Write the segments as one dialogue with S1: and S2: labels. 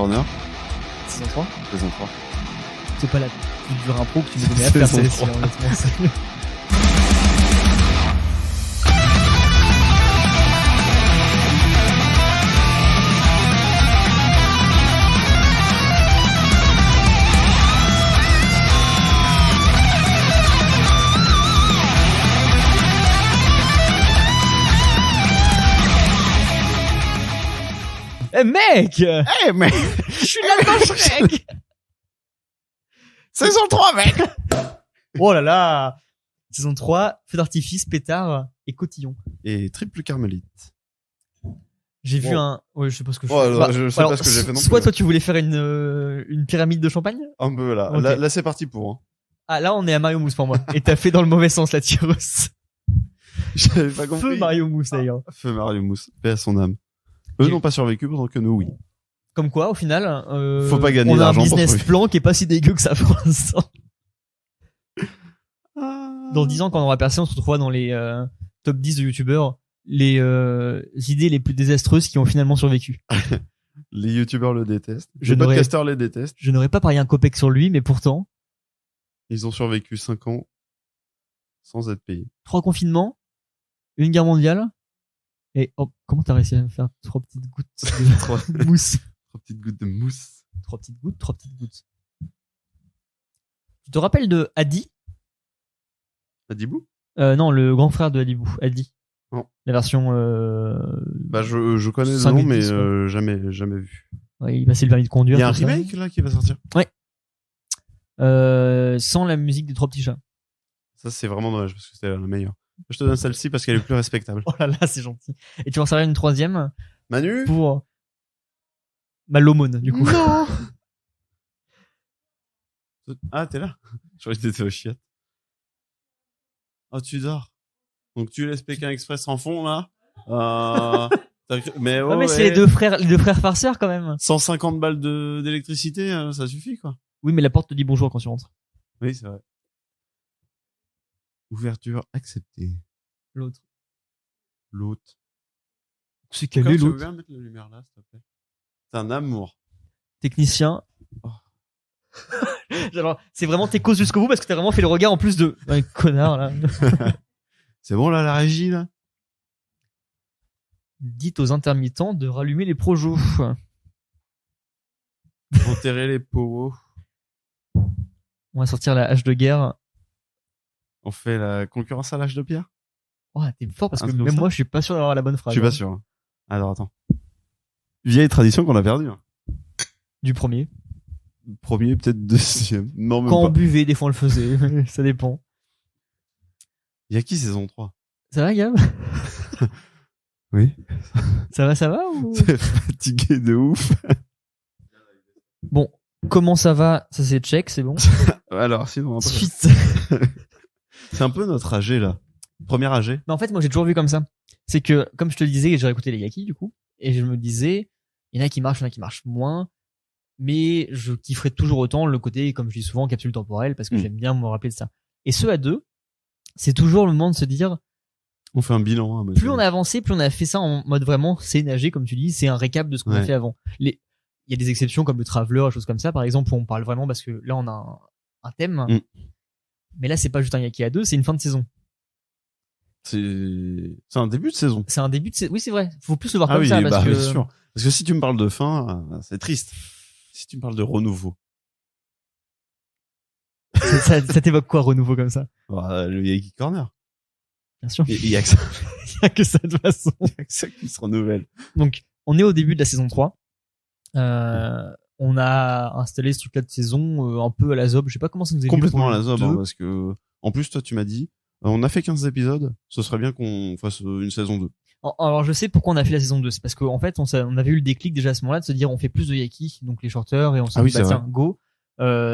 S1: Corner.
S2: Saison 3.
S1: Saison 3.
S2: C'est pas la plus dure impro que tu nous donnais à faire,
S1: Saison
S2: c'est
S1: 3.
S2: honnêtement. Eh mec!
S1: Eh, mais
S2: Je suis là dans Shrek!
S1: saison 3, mec!
S2: Oh là là! Saison 3, feu d'artifice, pétard et cotillon.
S1: Et triple carmélite.
S2: J'ai vu
S1: Wow.
S2: un... Ouais, je sais pas ce que je
S1: Oh,
S2: fais.
S1: alors, je sais pas ce que j'ai fait non plus.
S2: Soit toi tu voulais faire une pyramide de champagne?
S1: Un peu, là.
S2: Ok.
S1: Là, c'est parti pour, hein.
S2: Ah, là on est à Mario Mousse pour moi. Et t'as fait dans le mauvais sens la tireuse.
S1: J'avais pas compris.
S2: Feu Mario Mousse d'ailleurs.
S1: Feu Mario Mousse. Paix à son âme. Eux n'ont pas survécu pendant que nous, oui.
S2: Comme quoi, au final,
S1: Faut pas gagner
S2: on a un
S1: d'argent pour
S2: business
S1: trouver.
S2: plan qui est pas si dégueu que ça pour l'instant. Dans 10 ans, quand on aura percé, on se retrouvera dans les top 10 de youtubeurs, les idées les plus désastreuses qui ont finalement survécu.
S1: Les youtubeurs le détestent.
S2: Je
S1: Les
S2: n'aurais-
S1: podcasters les détestent.
S2: Je n'aurais pas parié un copec sur lui, mais pourtant,
S1: Ils ont survécu 5 ans sans être payés.
S2: 3 confinements, une guerre mondiale, et oh, comment t'as réussi à me faire 3 petites gouttes de mousse?
S1: 3 petites gouttes de mousse.
S2: 3 petites gouttes, 3 petites gouttes. Tu te rappelles de Adi?
S1: Adibou?
S2: Non, le grand frère de Adibou, Adi.
S1: Non.
S2: La version
S1: Bah, je connais le
S2: 5
S1: nom,
S2: et
S1: mais
S2: 10, quoi.
S1: jamais vu.
S2: ouais, il passait le permis de conduire.
S1: Il y a un
S2: tout ça.
S1: remake, là, qui va sortir.
S2: Sans la musique des 3 petits chats.
S1: Ça, c'est vraiment dommage, parce que c'était la meilleure. Je te donne celle-ci parce qu'elle est plus respectable.
S2: Oh là là, c'est gentil. Et tu vas en servir une 3e
S1: Manu?
S2: pour l'aumône, du coup.
S1: Non! Ah, t'es là? Je croyais que t'étais au chiottes. Oh, tu dors. Donc, tu laisses Pékin Express en fond, là? Mais,
S2: Ouais, mais c'est les deux frères farceurs, quand même.
S1: 150 balles d'électricité, ça suffit, quoi.
S2: Oui, mais la porte te dit bonjour quand tu rentres.
S1: Oui, c'est vrai. Ouverture acceptée.
S2: L'autre.
S1: L'autre.
S2: C'est quel
S1: Comme
S2: est
S1: tu veux
S2: l'autre?
S1: bien mettre la lumière là, s'il te plaît. C'est un amour.
S2: Technicien.
S1: Oh.
S2: Alors, c'est vraiment tes causes jusqu'au bout parce que t'as vraiment fait le regard en plus de un connard, là.
S1: C'est bon, là, la régie, là?
S2: Dites aux intermittents de rallumer les projos.
S1: Enterrer les pots.
S2: On va sortir la hache de guerre.
S1: On fait la concurrence à l'âge de pierre?
S2: Oh, t'es fort parce
S1: Un
S2: que
S1: truc comme
S2: même
S1: ça
S2: moi, je suis pas sûr d'avoir la bonne
S1: Je
S2: phrase.
S1: suis pas sûr. hein. Alors, attends. Vieille tradition qu'on a perdue. hein.
S2: Du premier.
S1: Premier, peut-être deuxième. Non, même
S2: Quand on
S1: pas.
S2: buvait, des fois on le faisait. Ça dépend.
S1: Il y a qui saison 3?
S2: Ça va, Gab?
S1: Oui.
S2: Ça va ou...
S1: C'est fatigué de ouf.
S2: Bon, comment ça va? Ça c'est check, c'est bon.
S1: Alors, sinon, après,
S2: Suite.
S1: c'est un peu notre AG, là. Premier AG.
S2: Mais en fait, moi j'ai toujours vu comme ça. C'est que, comme je te le disais, j'ai écouté les Yaki du coup, et je me disais, il y en a qui marchent, il y en a qui marchent moins, mais je kifferais toujours autant le côté, comme je dis souvent, capsule temporelle, parce que j'aime bien me rappeler de ça. Et ceux à deux, c'est toujours le moment de se dire,
S1: On fait un bilan. Hein,
S2: plus on a avancé, plus on a fait ça en mode vraiment, c'est une AG, comme tu dis, c'est un récap de ce qu'on a
S1: Ouais.
S2: fait avant. Il y a des exceptions comme le Traveler, des choses comme ça, par exemple, où on parle vraiment parce que là on a un thème, mais là c'est pas juste un Yaki à deux, c'est une fin de saison.
S1: C'est un début de saison.
S2: C'est un début de saison. Oui, c'est vrai. Faut plus le voir
S1: Ah
S2: comme
S1: oui,
S2: ça
S1: bah,
S2: parce que
S1: bien sûr. Parce que si tu me parles de fin, c'est triste. Si tu me parles de renouveau.
S2: ça t'évoque quoi, renouveau comme ça?
S1: Bah, le Yaki Corner.
S2: Bien sûr.
S1: Il y a que ça.
S2: Il y a que ça de toute façon.
S1: Il y a que ça qui se renouvelle.
S2: Donc, on est au début de la saison 3. On a installé ce truc-là de saison un peu à la zob. Je sais pas comment ça nous est venu
S1: Complètement
S2: pour
S1: à la
S2: le
S1: zob,
S2: 2.
S1: hein, parce que, en plus, toi, tu m'as dit, on a fait 15 épisodes, ce serait bien qu'on fasse une saison 2.
S2: Alors, je sais pourquoi on a fait la saison 2. C'est parce qu'en fait, on avait eu le déclic déjà à ce moment-là de se dire, on fait plus de Yaki, donc les shorters, et on s'est
S1: Ah oui,
S2: dit, bah,
S1: c'est
S2: tiens,
S1: vrai.
S2: go.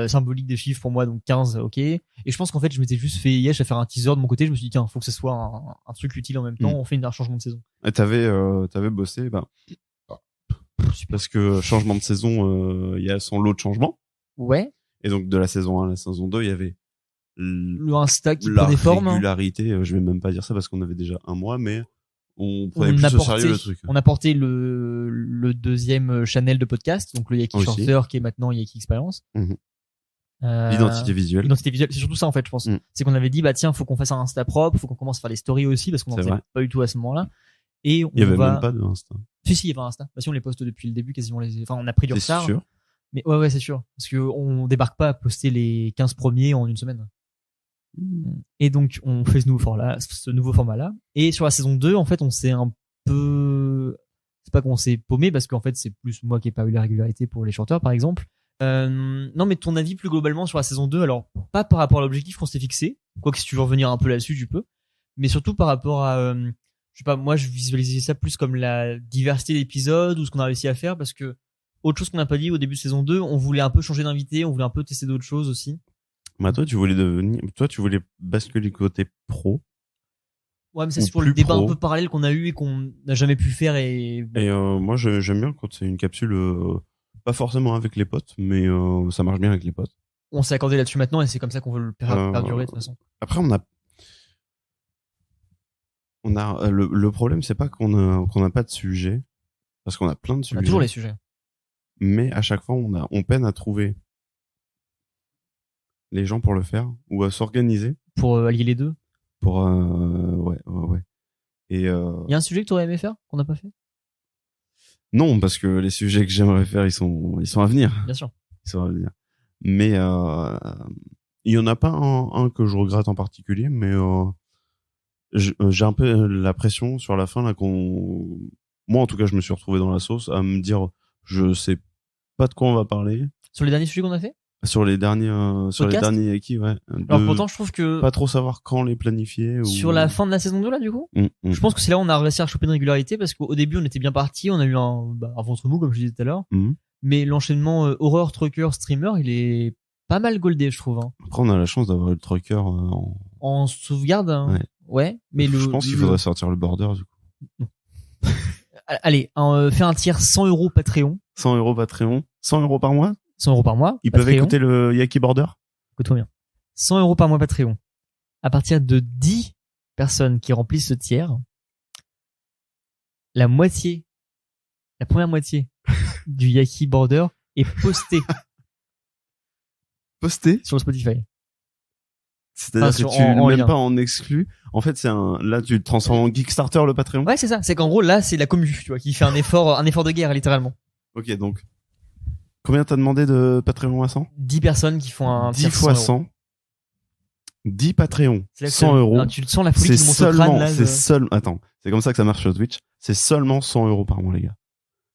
S2: Symbolique des chiffres pour moi, donc 15, ok. Et je pense qu'en fait, je m'étais juste fait yesh à faire un teaser de mon côté. Je me suis dit, tiens, faut que ce soit un truc utile en même temps. On fait un changement de saison.
S1: Et t'avais bossé, bah, parce que changement de saison, il y a son lot de changements.
S2: Ouais.
S1: Et donc, de la saison 1 à la saison 2, il y avait
S2: Le Insta qui
S1: la
S2: prenait forme.
S1: régularité. Je vais même pas dire ça parce qu'on avait déjà un mois, mais On prenait plus au sérieux le truc.
S2: On a porté le deuxième channel de podcast, donc le Yaki
S1: Aussi.
S2: Shorter qui est maintenant Yaki Experience.
S1: Mhm. L'identité visuelle.
S2: L'identité visuelle, c'est surtout ça en fait, je pense. C'est qu'on avait dit bah tiens, faut qu'on fasse un Insta propre, faut qu'on commence à faire les stories aussi parce qu'on en
S1: C'est
S2: faisait
S1: vrai.
S2: pas du tout à ce moment-là. Et on
S1: Il y avait
S2: va...
S1: même pas de Insta.
S2: Si, il y avait un Insta. Bah si, on les poste depuis le début quasiment enfin on a pris du
S1: C'est
S2: retard.
S1: sûr.
S2: Mais ouais, c'est sûr. Parce que on débarque pas à poster les 15 premiers en une semaine. Et donc, on fait ce nouveau format-là. Et sur la saison 2, en fait, on s'est un peu, c'est pas qu'on s'est paumé parce qu'en fait, c'est plus moi qui ai pas eu la régularité pour les chanteurs, par exemple. Non, mais ton avis plus globalement sur la saison 2, alors, pas par rapport à l'objectif qu'on s'est fixé. Quoique si tu veux revenir un peu là-dessus, tu peux. Mais surtout par rapport à, je sais pas, moi, je visualisais ça plus comme la diversité d'épisodes ou ce qu'on a réussi à faire parce que autre chose qu'on n'a pas dit au début de saison 2, on voulait un peu changer d'invité, on voulait un peu tester d'autres choses aussi.
S1: Bah toi tu voulais basculer côté pro.
S2: Ouais, mais ça
S1: Ou
S2: c'est pour le
S1: plus
S2: débat
S1: pro.
S2: un peu parallèle qu'on a eu et qu'on n'a jamais pu faire et
S1: Et moi j'aime bien quand c'est une capsule pas forcément avec les potes, mais ça marche bien avec les potes.
S2: on s'est accordé là-dessus maintenant et c'est comme ça qu'on veut le perdurer de toute façon.
S1: Après on a le problème c'est pas qu'on a pas de sujet parce qu'on a plein de
S2: On
S1: sujets.
S2: a toujours les sujets.
S1: Mais à chaque fois on peine à trouver les gens pour le faire ou à s'organiser
S2: Pour allier les deux.
S1: pour ouais. Et
S2: Il y a un sujet que tu aurais aimé faire qu'on n'a pas fait?
S1: non, parce que les sujets que j'aimerais faire ils sont à venir.
S2: Bien sûr.
S1: Ils sont à venir. Mais il y en a pas un que je regrette en particulier, mais j'ai un peu la pression sur la fin là moi en tout cas je me suis retrouvé dans la sauce à me dire je sais pas de quoi on va parler
S2: Sur les derniers sujets qu'on a fait?
S1: sur les derniers acquis, ouais.
S2: Alors pourtant, je trouve que
S1: pas trop savoir quand les planifier ou...
S2: sur la fin de la saison 2 là, du coup, je pense que c'est là où on a réussi à choper une régularité parce qu'au début, on était bien parti, on a eu un ventre mou, comme je disais tout à l'heure. Mais l'enchaînement horreur, trucker, streamer, il est pas mal goldé, je trouve. Hein.
S1: Après, on a la chance d'avoir eu le trucker
S2: en sauvegarde. Hein. Ouais. Mais
S1: je pense qu'il faudrait sortir le border, du coup.
S2: Allez, fais un tiers 100 € Patreon.
S1: 100 € Patreon. 100 € par mois?
S2: 100 € par mois.
S1: Ils
S2: Patreon.
S1: peuvent écouter le Yaki Border?
S2: Écoute-moi bien. 100 € par mois Patreon. À partir de 10 personnes qui remplissent ce tiers, la première moitié du Yaki Border est postée.
S1: Postée?
S2: Sur le Spotify.
S1: C'est-à-dire que tu le mets pas en exclu. En fait, là, tu te transformes en Geekstarter, le Patreon.
S2: Ouais, c'est ça. C'est qu'en gros, là, c'est la commu, tu vois, qui fait un effort de guerre, littéralement.
S1: Ok, donc. Combien t'as demandé de Patreon à 100?
S2: 10 personnes qui font un
S1: 10 fois 100. 10 Patreon. 100 €.
S2: Non, tu sens la folie qui monte au crâne, là.
S1: Attends. C'est comme ça que ça marche sur Twitch. C'est seulement 100 € par mois, les gars.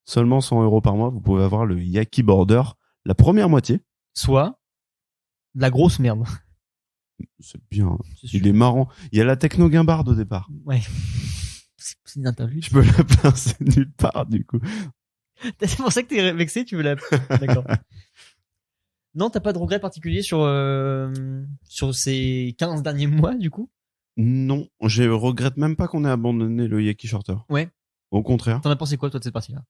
S1: Seulement 100 € par mois. Vous pouvez avoir le Yaki Border, la première moitié.
S2: Soit de la grosse merde.
S1: C'est bien. Il est marrant. Il y a la techno guimbarde au départ.
S2: Ouais. C'est une interview.
S1: Je peux la placer nulle part, du coup.
S2: C'est pour ça que t'es vexé, tu veux la... D'accord. Non, t'as pas de regret particulier sur ces 15 derniers mois, du coup?
S1: Non. Je regrette même pas qu'on ait abandonné le Yaki Shorter.
S2: Ouais.
S1: Au contraire.
S2: T'en as pensé quoi, toi, de cette partie-là?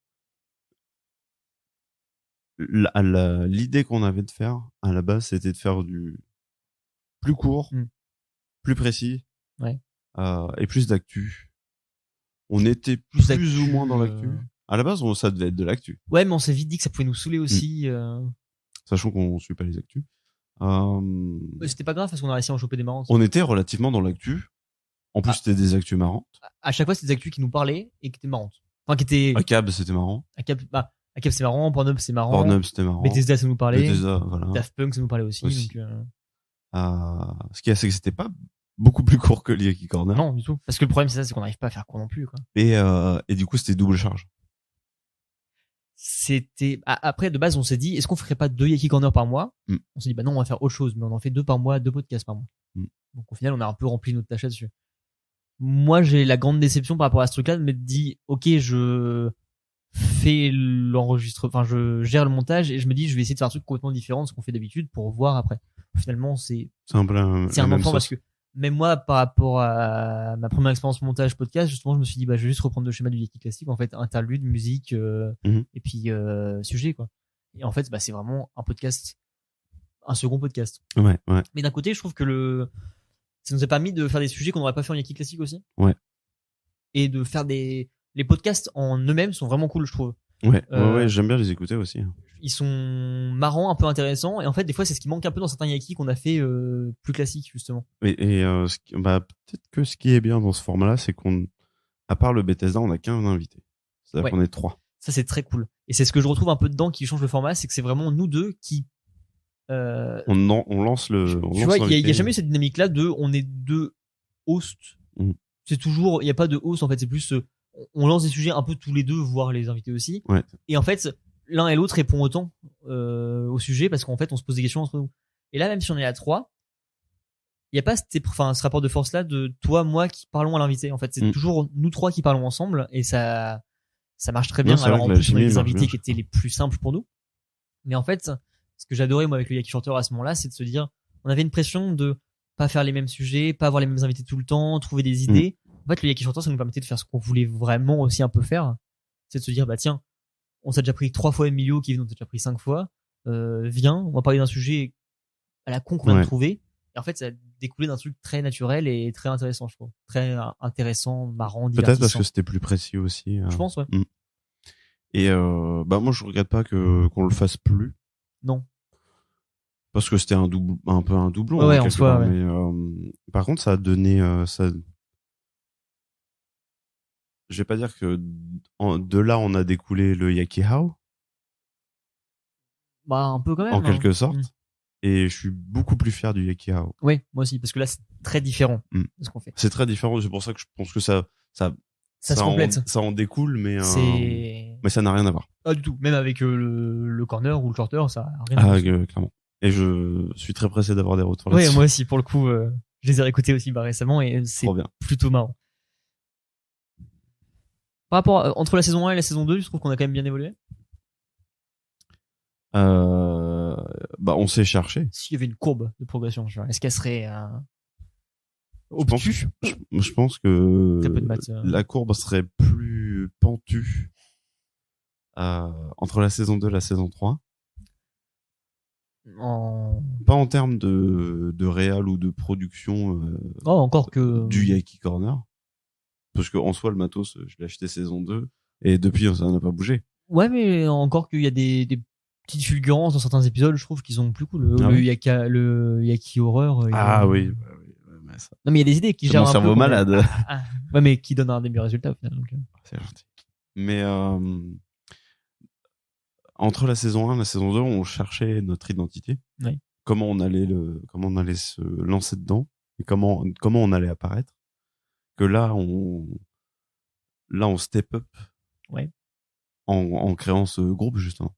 S1: L'idée qu'on avait de faire, à la base, c'était de faire du plus court, plus précis,
S2: ouais.
S1: Et plus d'actu. On était plus ou moins dans l'actu. À la base, ça devait être de l'actu.
S2: Ouais, mais on s'est vite dit que ça pouvait nous saouler aussi.
S1: Sachant qu'on suit pas les actus.
S2: C'était pas grave parce qu'on a réussi à en choper des marrantes.
S1: On était relativement dans l'actu. En plus, c'était des actus marrantes.
S2: À chaque fois, c'était des actus qui nous parlaient et qui étaient marrantes. Enfin, qui étaient...
S1: Acab, c'était marrant.
S2: Acab, c'est marrant. Pornhub, c'est marrant.
S1: Pornhub, c'était marrant.
S2: Bethesda, ça nous parlait.
S1: Bethesda, voilà.
S2: Daft Punk, ça nous parlait aussi. Donc,
S1: ce qu'il y a, c'est que c'était pas beaucoup plus court que Yaki Corner.
S2: Non, du tout. Parce que le problème, c'est ça, c'est qu'on n'arrive pas à faire court non plus, quoi.
S1: Et du coup, c'était double charge.
S2: Après, de base, on s'est dit, est-ce qu'on ferait pas 2 Yaki Corner par mois? On s'est dit, bah non, on va faire autre chose, mais on en fait 2 par mois, 2 podcasts par mois. Donc, au final, on a un peu rempli notre tâche là-dessus. Moi, j'ai la grande déception par rapport à ce truc-là de me dire, ok, je fais l'enregistrement, enfin, je gère le montage et je me dis, je vais essayer de faire un truc complètement différent de ce qu'on fait d'habitude pour voir après. Finalement, c'est un enfant parce que même moi, par rapport à ma première expérience montage podcast, justement, je me suis dit, bah, je vais juste reprendre le schéma du Yaki classique, en fait, interlude, musique, et puis, sujet, quoi. Et en fait, bah, c'est vraiment un second podcast.
S1: Ouais.
S2: Mais d'un côté, je trouve que ça nous a permis de faire des sujets qu'on n'aurait pas fait en Yaki classique aussi.
S1: Ouais.
S2: et de faire les podcasts en eux-mêmes sont vraiment cool, je trouve.
S1: Ouais, j'aime bien les écouter aussi.
S2: Ils sont marrants, un peu intéressants, et en fait, des fois, c'est ce qui manque un peu dans certains Yaki qu'on a fait plus classiques, justement.
S1: Peut-être que ce qui est bien dans ce format-là, c'est qu'on, à part le Bethesda, on a qu'un invité. C'est-à-dire qu'on est 3.
S2: Ça, c'est très cool. Et c'est ce que je retrouve un peu dedans qui change le format, c'est que c'est vraiment nous deux qui
S1: on lance le.
S2: Tu vois, il y a jamais eu cette dynamique-là de on est deux hosts. C'est toujours, il y a pas de host en fait, c'est plus on lance des sujets un peu tous les deux, voire les invités aussi.
S1: Ouais.
S2: Et en fait, l'un et l'autre répond autant au sujet parce qu'en fait, on se pose des questions entre nous. Et là, même si on est à 3, il y a pas ce rapport de force là de toi, moi qui parlons à l'invité. En fait, c'est toujours nous 3 qui parlons ensemble et ça marche très bien. Alors en plus, on a des invités qui étaient les plus simples pour nous. Mais en fait, ce que j'adorais moi avec le Yaki Chanteur à ce moment-là, c'est de se dire, on avait une pression de pas faire les mêmes sujets, pas avoir les mêmes invités tout le temps, trouver des idées. En fait, le Yaki Chanteur, ça nous permettait de faire ce qu'on voulait vraiment aussi un peu faire. C'est de se dire, bah tiens, on s'est déjà pris 3 fois Emilio, Kevin, on s'est déjà pris 5 fois. Viens, on va parler d'un sujet à la con qu'on vient de trouver. Et en fait, ça a découlé d'un truc très naturel et très intéressant, je trouve. Très intéressant, marrant, divertissant.
S1: Peut-être parce que c'était plus précis aussi.
S2: Je pense, ouais.
S1: Et moi, je regrette pas qu'on le fasse plus.
S2: Non.
S1: Parce que c'était un peu un doublon.
S2: Ouais, en soi, ouais.
S1: Mais, par contre, ça a donné ça. Je vais pas dire que de là on a découlé le Yaki How.
S2: Bah un peu quand même.
S1: En quelque sorte. Et je suis beaucoup plus fier du Yaki How.
S2: Oui, moi aussi, parce que là c'est très différent de ce qu'on fait.
S1: C'est très différent, c'est pour ça que je pense que ça
S2: se complète.
S1: Ça en découle, mais ça n'a rien à voir.
S2: Ah du tout, même avec le corner ou le shorter, ça a rien à voir.
S1: Clairement. Et je suis très pressé d'avoir des retours
S2: là-dessus.
S1: Ouais,
S2: moi aussi, pour le coup, je les ai réécoutés aussi récemment et c'est plutôt marrant. Par rapport entre la saison 1 et la saison 2, je trouve qu'on a quand même bien évolué.
S1: On s'est cherché.
S2: S'il y avait une courbe de progression, est-ce qu'elle serait
S1: obtuse ? Je pense que la courbe serait plus pentue entre la saison 2 et la saison 3. Pas en termes de réal ou de production
S2: encore que
S1: du Yaki Corner. Parce qu'en soi, le matos, je l'ai acheté saison 2 et depuis, ça n'a pas bougé.
S2: Ouais, mais encore qu'il y a des petites fulgurances dans certains épisodes, je trouve qu'ils ont plus cool. Le Yaki Horror.
S1: Oui.
S2: Mais ça... Non, mais il y a des idées qui
S1: gèrent un peu. Mon cerveau malade.
S2: Ouais, mais qui donnent des meilleurs résultats au final. Donc...
S1: C'est gentil. Mais entre la saison 1 et la saison 2, on cherchait notre identité.
S2: Oui.
S1: Comment on allait se lancer dedans et comment on allait apparaître. Que là on step up en créant ce groupe justement.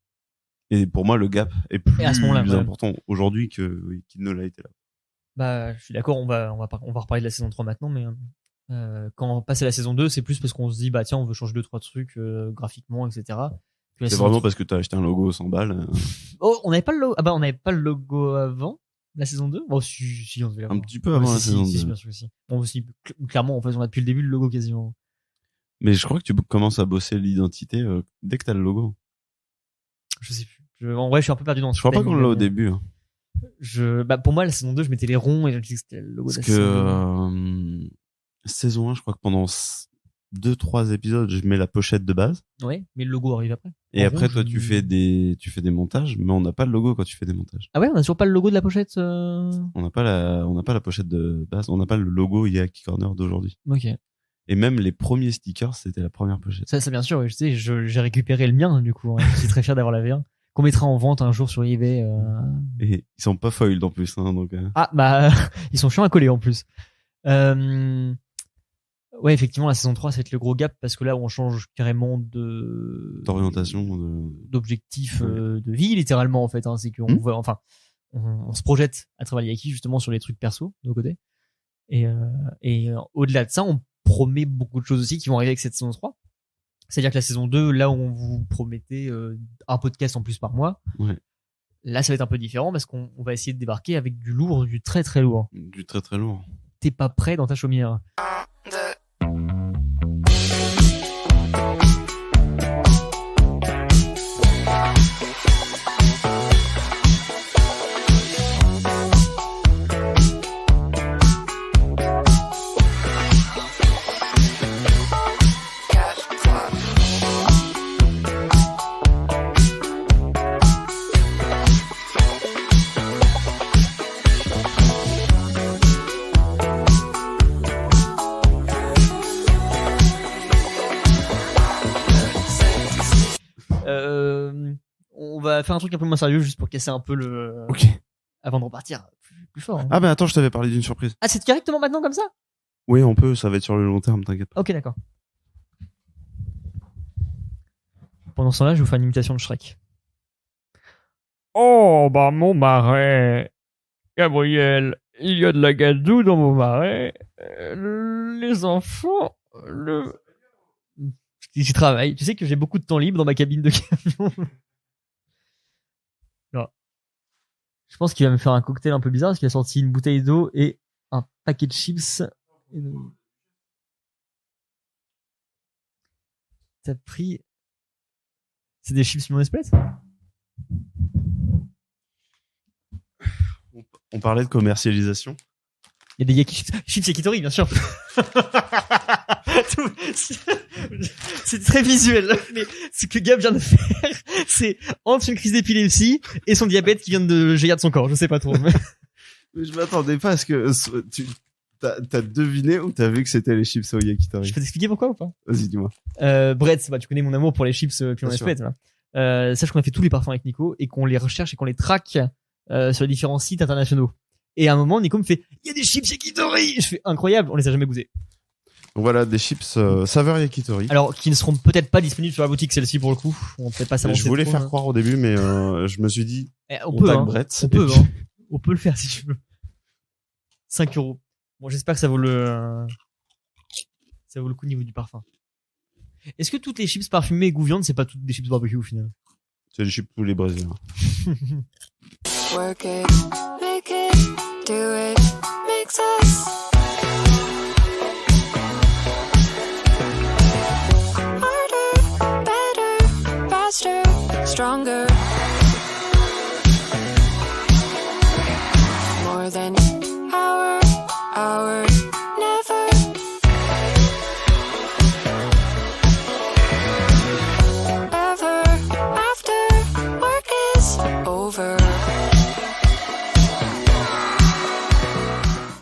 S1: Et pour moi le gap est plus important aujourd'hui qu'il ne l'a été là.
S2: Bah je suis d'accord, on va reparler de la saison 3 maintenant, mais quand on passe à la saison 2, c'est plus parce qu'on se dit bah tiens on veut changer 2-3 trucs graphiquement, etc.
S1: C'est vraiment parce que t'as acheté un logo 100 balles.
S2: Oh, on n'avait pas le logo. Ah bah on n'avait pas le logo avant la saison 2. Bon si on devait l'avoir.
S1: Un petit peu avant la saison 2.
S2: Si, bien sûr que si. Bon aussi clairement en fait on a depuis le début le logo quasiment.
S1: Mais je crois que tu commences à bosser l'identité dès que t'as le logo.
S2: Je sais plus. En vrai je suis un peu perdu dans ce
S1: Je crois pas qu'on l'a au début.
S2: Pour moi la saison 2 je mettais les ronds et je disais que c'était le logo de la saison 2.
S1: Saison 1 je crois que pendant 2-3 épisodes, je mets la pochette de base.
S2: Ouais, mais le logo arrive après.
S1: Et après, toi, tu fais des montages, mais on n'a pas le logo quand tu fais des montages.
S2: Ah ouais, on n'a toujours pas le logo de la pochette.
S1: On n'a pas la pochette de base, on n'a pas le logo Yaki Corner d'aujourd'hui.
S2: Ok.
S1: Et même les premiers stickers, c'était la première pochette.
S2: Ça bien sûr, j'ai récupéré le mien, du coup. Je suis très fier d'avoir la V1. Qu'on mettra en vente un jour sur eBay.
S1: Et ils sont pas foiled en plus, donc.
S2: Ah, bah, ils sont chiants à coller en plus. Ouais, effectivement, la saison 3, ça va être le gros gap parce que là, on change carrément
S1: d'orientation,
S2: d'objectif de vie, littéralement, en fait. Hein. C'est qu'on voit, enfin, on se projette à travers les Yaki, justement, sur les trucs perso, de nos côtés. Et au-delà de ça, on promet beaucoup de choses aussi qui vont arriver avec cette saison 3. C'est-à-dire que la saison 2, là où on vous promettait un podcast en plus par mois, là, ça va être un peu différent parce qu'on va essayer de débarquer avec du lourd, du très très lourd.
S1: Du très très lourd.
S2: T'es pas prêt dans ta chaumière. va faire un truc un peu moins sérieux juste pour casser un peu le.
S1: Ok.
S2: Avant de repartir plus fort. Hein.
S1: Ah bah attends, je t'avais parlé d'une surprise.
S2: Ah, c'est directement maintenant comme ça?
S1: Oui, on peut, ça va être sur le long terme, t'inquiète pas.
S2: Ok, d'accord. Pendant ce temps-là, je vais vous faire une imitation de Shrek. Oh, bah, mon marais. Gabriel, il y a de la gadoue dans mon marais. Les enfants, J'y travaille. Tu sais que j'ai beaucoup de temps libre dans ma cabine de camion. Non. Je pense qu'il va me faire un cocktail un peu bizarre parce qu'il a sorti une bouteille d'eau et un paquet de chips. T'as pris... C'est des chips mon espèce?
S1: On parlait de commercialisation.
S2: Il y a des Yaki chips Yakitori, bien sûr. C'est très visuel. Mais ce que Gab vient de faire, c'est entre une crise d'épilepsie et son diabète qui vient de jaillir de son corps. Je sais pas trop. Mais
S1: Je m'attendais pas à ce que t'as deviné ou t'as vu que c'était les chips au yakitori.
S2: je peux t'expliquer pourquoi ou pas?
S1: Vas-y, dis-moi.
S2: Brett, bah, tu connais mon amour pour les chips Pion Espèce. Sache qu'on a fait tous les parfums avec Nico et qu'on les recherche et qu'on les traque sur les différents sites internationaux. Et à un moment, Nico me fait « Il y a des chips Yakitori !» Je fais « Incroyable, on les a jamais goûtés. »
S1: Donc voilà, des chips saveur yakitori.
S2: Alors, qui ne seront peut-être pas disponibles sur la boutique, celle-ci pour le coup. On peut pas s'avancer.
S1: Je voulais
S2: trop,
S1: faire
S2: hein.
S1: croire au début, mais je me suis dit,
S2: On peut,
S1: tag
S2: hein.
S1: Brett.
S2: On peut, hein. On peut le faire si tu veux. 5 €. Bon, j'espère que ça vaut le coup au niveau du parfum. Est-ce que toutes les chips parfumées goût viande, c'est pas toutes des chips barbecue au final?
S1: C'est les chips tous les brésiliens.
S3: Work it, make it, do it, makes us harder, better, faster, stronger, more than hour, never. Ever after work is over.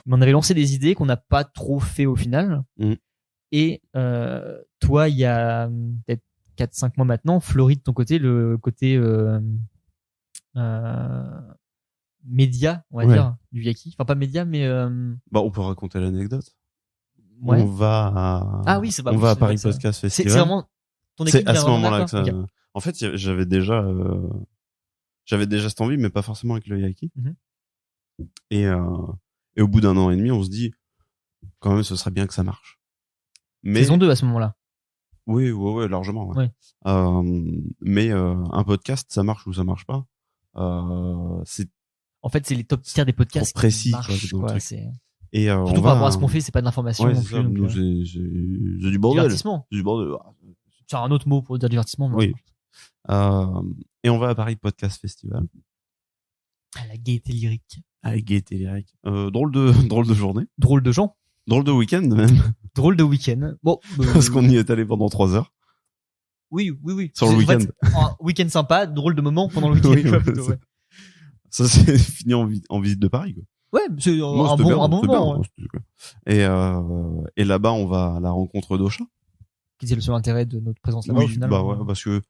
S2: Mais on avait lancé des idées qu'on n'a pas trop fait au final. Et toi, il y a peut-être 4-5 mois maintenant, Florie de ton côté, le côté média, on va dire, du Yaki. Enfin, pas média, mais...
S1: Bah, on peut raconter l'anecdote.
S2: Ouais.
S1: On va à,
S2: oui, c'est pas
S1: on
S2: oui,
S1: va à
S2: c'est
S1: Paris
S2: vrai,
S1: Podcast
S2: c'est
S1: Festival.
S2: vraiment ton équipe
S1: C'est à
S2: qui
S1: ce
S2: a vraiment
S1: moment-là que
S2: d'accord.
S1: ça...
S2: Ok.
S1: En fait, j'avais déjà cette envie, mais pas forcément avec le Yaki. Et au bout d'un an et demi, on se dit, quand même, ce serait bien que ça marche. Mais
S2: Saison 2 à ce moment-là.
S1: oui, largement. Ouais. Mais un podcast, ça marche ou ça marche pas. C'est
S2: En fait, c'est les top tiers des podcasts
S1: trop précis,
S2: qui marchent,
S1: quoi,
S2: quoi.
S1: dans le truc.
S2: C'est...
S1: Et
S2: Surtout par rapport à ce qu'on fait, c'est pas de l'information
S1: ouais,
S2: non
S1: c'est
S2: plus.
S1: ça.
S2: Donc,
S1: Nous, c'est du bordel.
S2: divertissement.
S1: C'est du bordel.
S2: C'est un autre mot pour dire divertissement. Mais
S1: Oui. Et on va à Paris Podcast Festival.
S2: à la gaieté lyrique.
S1: Avec Gaieté Lyrique. Drôle de journée.
S2: Drôle de gens.
S1: Drôle de week-end, même.
S2: Drôle de week-end. Bon.
S1: Parce qu'on y est allé pendant 3 heures.
S2: Oui.
S1: Sur le
S2: En
S1: week-end.
S2: fait, un week-end sympa, drôle de moment pendant le week-end.
S1: Oui,
S2: quoi,
S1: ouais,
S2: plutôt,
S1: ça.
S2: ouais.
S1: Ça s'est fini en visite de Paris, quoi.
S2: Ouais, c'est
S1: Moi,
S2: un
S1: c'était
S2: bon
S1: bien, c'était
S2: moment.
S1: bien,
S2: Ouais.
S1: c'était cool. Et là-bas, on va à la rencontre d'Ocha.
S2: Qui c'est le seul intérêt de notre présence là-bas au final.
S1: bah ouais, parce que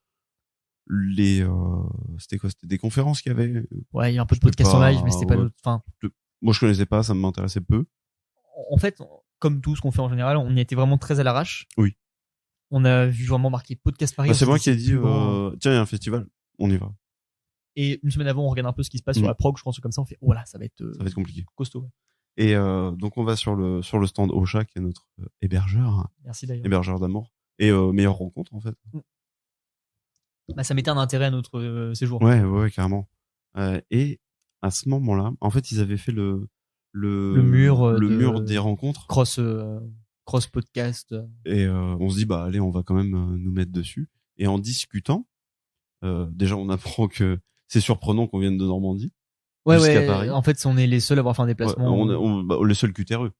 S1: c'était quoi? C'était des conférences qu'il y avait.
S2: Ouais, il y a un peu de
S1: C'était
S2: podcast en
S1: pas-
S2: live, mais c'était pas
S1: ouais.
S2: notre. Enfin,
S1: Moi, je connaissais pas, ça m'intéressait peu.
S2: en fait, comme tout ce qu'on fait en général, on y était vraiment très à l'arrache.
S1: Oui.
S2: On a vu vraiment marqué podcast Paris.
S1: Bah, c'est
S2: on
S1: moi
S2: s'est
S1: qui ai
S2: dit,
S1: dit,
S2: c'est plus grand.
S1: tiens, il y a un festival, on y va.
S2: Et une semaine avant, on regarde un peu ce qui se passe sur la prog, je pense, comme ça, on fait, oh là, ça va être
S1: Ça va être compliqué.
S2: costaud. Ouais.
S1: Et donc, on va sur le stand Ocha, qui est notre hébergeur,
S2: Merci d'ailleurs.
S1: hébergeur d'amour. Et meilleure rencontre, en fait.
S2: Bah, ça mettait un intérêt à notre séjour.
S1: Ouais, carrément. Et à ce moment-là, en fait, ils avaient fait le mur des rencontres.
S2: Cross podcast.
S1: Et on se dit, bah allez, on va quand même nous mettre dessus. Et en discutant, déjà, on apprend que c'est surprenant qu'on vienne de Normandie. Jusqu'à Paris.
S2: En fait, on est les seuls à avoir fait un déplacement.
S1: Ouais, le seul QTRE.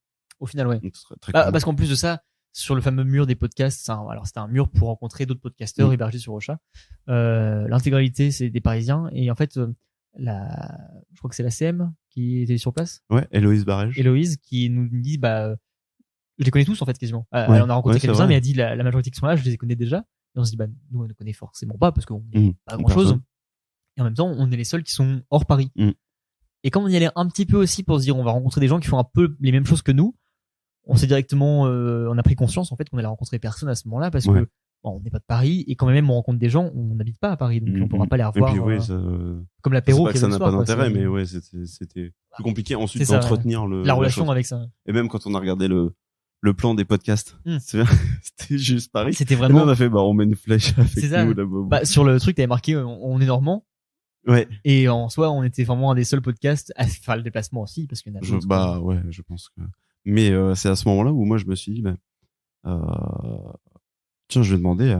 S2: Au final, ouais.
S1: Donc, ce serait très cool.
S2: Parce qu'en plus de ça, sur le fameux mur des podcasts, alors c'était un mur pour rencontrer d'autres podcasteurs hébergés sur Ocha. L'intégralité, c'est des Parisiens. Et en fait, je crois que c'est la CM qui était sur place.
S1: Ouais, Héloïse Barège.
S2: Héloïse, qui nous dit, je les connais tous, en fait, quasiment. Elle en a rencontré quelques-uns, mais elle dit, la majorité qui sont là, je les connais déjà. Et on se dit, nous, on ne connaît forcément pas, parce qu'on n'est pas grand chose. et en même temps, on est les seuls qui sont hors Paris.
S1: Mm.
S2: Et comme on y allait un petit peu aussi pour se dire, on va rencontrer des gens qui font un peu les mêmes choses que nous, on s'est directement, on a pris conscience en fait qu'on allait rencontrer personne à ce moment-là parce
S1: Ouais.
S2: que bon, on n'est pas de Paris et quand même on rencontre des gens, on n'habite pas à Paris, donc on pourra pas les revoir.
S1: Et puis, oui,
S2: comme
S1: c'est
S2: l'apéro
S1: pas que
S2: qu'il y
S1: ça
S2: avait
S1: n'a
S2: le
S1: pas
S2: soir, quoi,
S1: d'intérêt,
S2: c'est-
S1: mais ouais, c'était plus compliqué ensuite
S2: C'est ça,
S1: d'entretenir
S2: la relation
S1: chose.
S2: avec ça.
S1: Et même quand on a regardé le plan des podcasts,
S2: Mm.
S1: c'était juste Paris.
S2: C'était
S1: Et nous,
S2: vraiment
S1: on a fait, on met une flèche avec
S2: C'est ça.
S1: nous là-bas.
S2: bah, sur le truc, t'avais marqué, on est normand.
S1: Ouais.
S2: Et en soi, on était vraiment un des seuls podcasts à faire le déplacement aussi, parce qu'il y en a d'autres, quoi.
S1: Ouais, je pense que. Mais c'est à ce moment-là où moi je me suis dit, tiens, je vais demander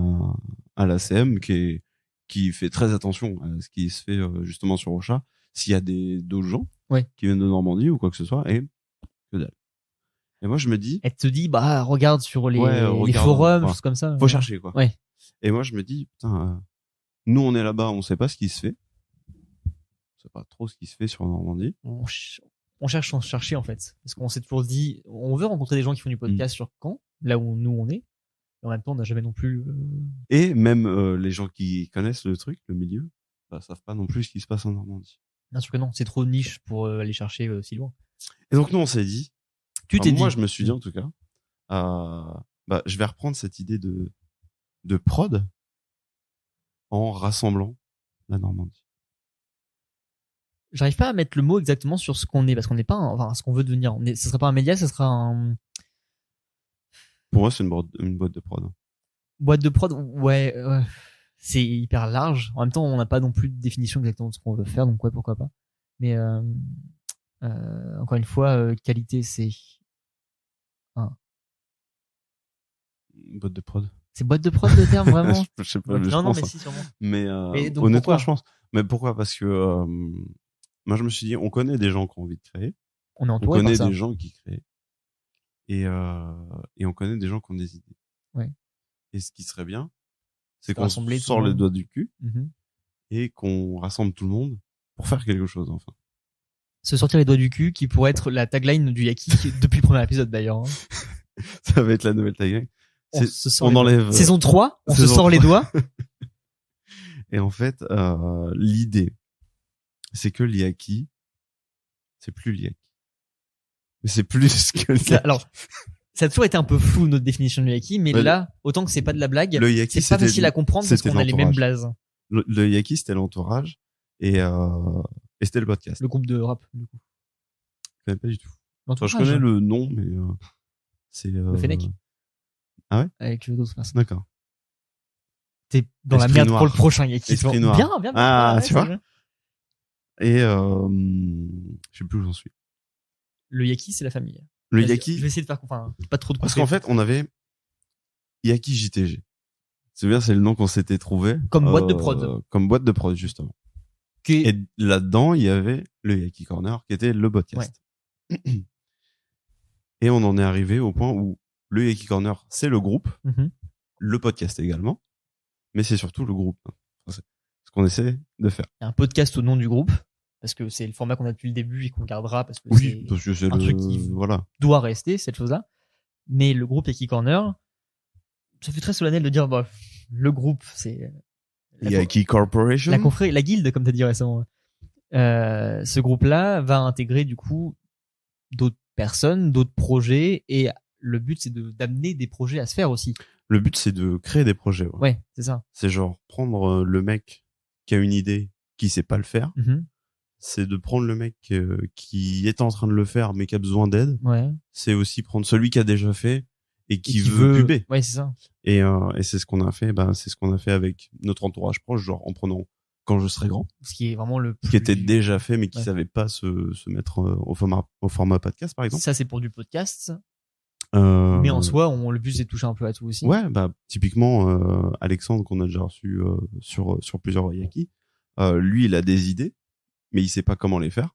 S1: à l'ACM qui fait très attention à ce qui se fait justement sur Ocha, s'il y a d'autres gens
S2: Ouais.
S1: qui viennent de Normandie ou quoi que ce soit, et que dalle. Et moi je me dis,
S2: Elle te dit, bah, regarde sur les,
S1: Ouais,
S2: les
S1: regarde,
S2: forums,
S1: enfin,
S2: choses comme ça.
S1: faut chercher quoi.
S2: Ouais.
S1: Et moi je me dis, putain, nous on est là-bas, on sait pas ce qui se fait, on sait pas trop ce qui se fait sur Normandie.
S2: On cherche sans chercher, en fait. Parce qu'on s'est toujours dit, on veut rencontrer des gens qui font du podcast sur Caen, là où nous on est. Et en même temps, on n'a jamais non plus,
S1: Et même les gens qui connaissent le truc, le milieu, savent pas non plus ce qui se passe en Normandie.
S2: bien sûr que non, c'est trop niche pour aller chercher si loin.
S1: Et donc nous on s'est dit,
S2: Tu t'es dit.
S1: moi je me suis dit en tout cas, je vais reprendre cette idée de prod en rassemblant la Normandie.
S2: J'arrive pas à mettre le mot exactement sur ce qu'on est, parce qu'on n'est pas, enfin, ce qu'on veut devenir. Ce serait pas un média, ce sera un
S1: Pour moi c'est une boîte de prod.
S2: boîte de prod. Ouais, c'est hyper large. En même temps, on n'a pas non plus de définition exactement de ce qu'on veut faire, donc ouais, pourquoi pas. Mais encore une fois, qualité, c'est
S1: Une boîte de prod.
S2: c'est boîte de prod le terme vraiment.
S1: je sais pas, je
S2: Non,
S1: pense,
S2: mais
S1: hein.
S2: si, sûrement.
S1: Mais
S2: Et donc,
S1: honnêtement
S2: pourquoi
S1: je pense. Mais pourquoi? Parce que moi je me suis dit, on connaît des gens qui ont envie de créer,
S2: On est
S1: on
S2: entouré par
S1: connaît
S2: ça.
S1: des gens qui créent, et on connaît des gens qui ont des idées.
S2: Ouais.
S1: Et ce qui serait bien, c'est qu'on
S2: Rassembler tout
S1: sort
S2: le
S1: les
S2: monde.
S1: doigts du cul
S2: Mhm.
S1: et qu'on rassemble tout le monde pour faire quelque chose enfin.
S2: Se sortir les doigts du cul, qui pourrait être la tagline du Yaki depuis le premier épisode d'ailleurs. Hein.
S1: Ça va être la nouvelle tagline. On
S2: les
S1: enlève.
S2: doigts. Saison 3, on se
S1: saison
S2: sort les
S1: 3.
S2: doigts.
S1: Et en fait, l'idée, c'est que l'Iaki, c'est plus l'Iaki. Mais c'est plus que l'Iaki.
S2: Alors, ça a toujours été un peu flou notre définition du Yaki, mais
S1: Ouais,
S2: là, autant que c'est pas de la blague,
S1: le Yaki,
S2: c'est pas
S1: c'était
S2: facile à comprendre parce
S1: c'était
S2: qu'on a les mêmes
S1: l'entourage.
S2: blazes.
S1: Le Yaki, c'était l'entourage et c'était le podcast.
S2: Le groupe de rap, du coup.
S1: Je connais pas du tout. Enfin,
S2: L'entourage,
S1: je connais le nom, mais c'est.
S2: Le Fennec.
S1: Ah ouais?
S2: Avec d'autres personnes.
S1: D'accord.
S2: T'es dans la
S1: Esprit
S2: merde
S1: noir.
S2: pour le prochain Yaki.
S1: Esprit noir.
S2: Bien.
S1: Ah,
S2: Ouais,
S1: tu
S2: c'est
S1: vois.
S2: bien.
S1: Et je sais plus où j'en suis.
S2: Le Yaki, c'est la famille.
S1: Le
S2: Vas-y,
S1: Yaki.
S2: Je vais essayer de faire, enfin, pas trop de
S1: Parce qu'en fait, on avait Yaki JTG. C'est bien, c'est le nom qu'on s'était trouvé.
S2: Comme boîte de prod.
S1: Comme boîte de prod, justement.
S2: qui est-
S1: Et là-dedans, il y avait le Yaki Corner, qui était le podcast. Et on en est arrivé au point où le Yaki Corner, c'est le groupe,
S2: Mhm.
S1: le podcast également, mais c'est surtout le groupe. Enfin, c'est ce qu'on essaie de faire.
S2: Il y a un podcast au nom du groupe, parce que c'est le format qu'on a depuis le début et qu'on gardera, parce que
S1: Oui,
S2: c'est
S1: parce que c'est
S2: un truc qui
S1: voilà.
S2: doit rester, cette chose-là. Mais le groupe Yaki Corner, ça fait très solennel de dire, bah, le groupe, c'est
S1: Yaki Corporation.
S2: la confrérie, la guilde, comme t'as dit récemment. Ce groupe-là va intégrer, du coup, d'autres personnes, d'autres projets, et le but, c'est d'amener des projets à se faire aussi.
S1: Le but, c'est de créer des projets. Ouais.
S2: Ouais, c'est ça.
S1: C'est genre prendre le mec qui a une idée, qui sait pas le faire.
S2: Mhm.
S1: C'est de prendre le mec qui est en train de le faire, mais qui a besoin d'aide.
S2: Ouais.
S1: C'est aussi prendre celui qui a déjà fait et qui veut puber.
S2: Ouais, c'est ça.
S1: Et c'est ce qu'on a fait. C'est ce qu'on a fait avec notre entourage proche, genre en prenant Quand je serai grand,
S2: Ce qui est vraiment le plus...
S1: qui était déjà fait, mais qui
S2: Ouais.
S1: savait pas se mettre au format podcast, par exemple.
S2: Ça, c'est pour du podcast.
S1: Euh,
S2: Mais en soi, le but, c'est de toucher un peu à tout aussi.
S1: Ouais, typiquement Alexandre qu'on a déjà reçu sur plusieurs Yaki, lui il a des idées, mais il sait pas comment les faire.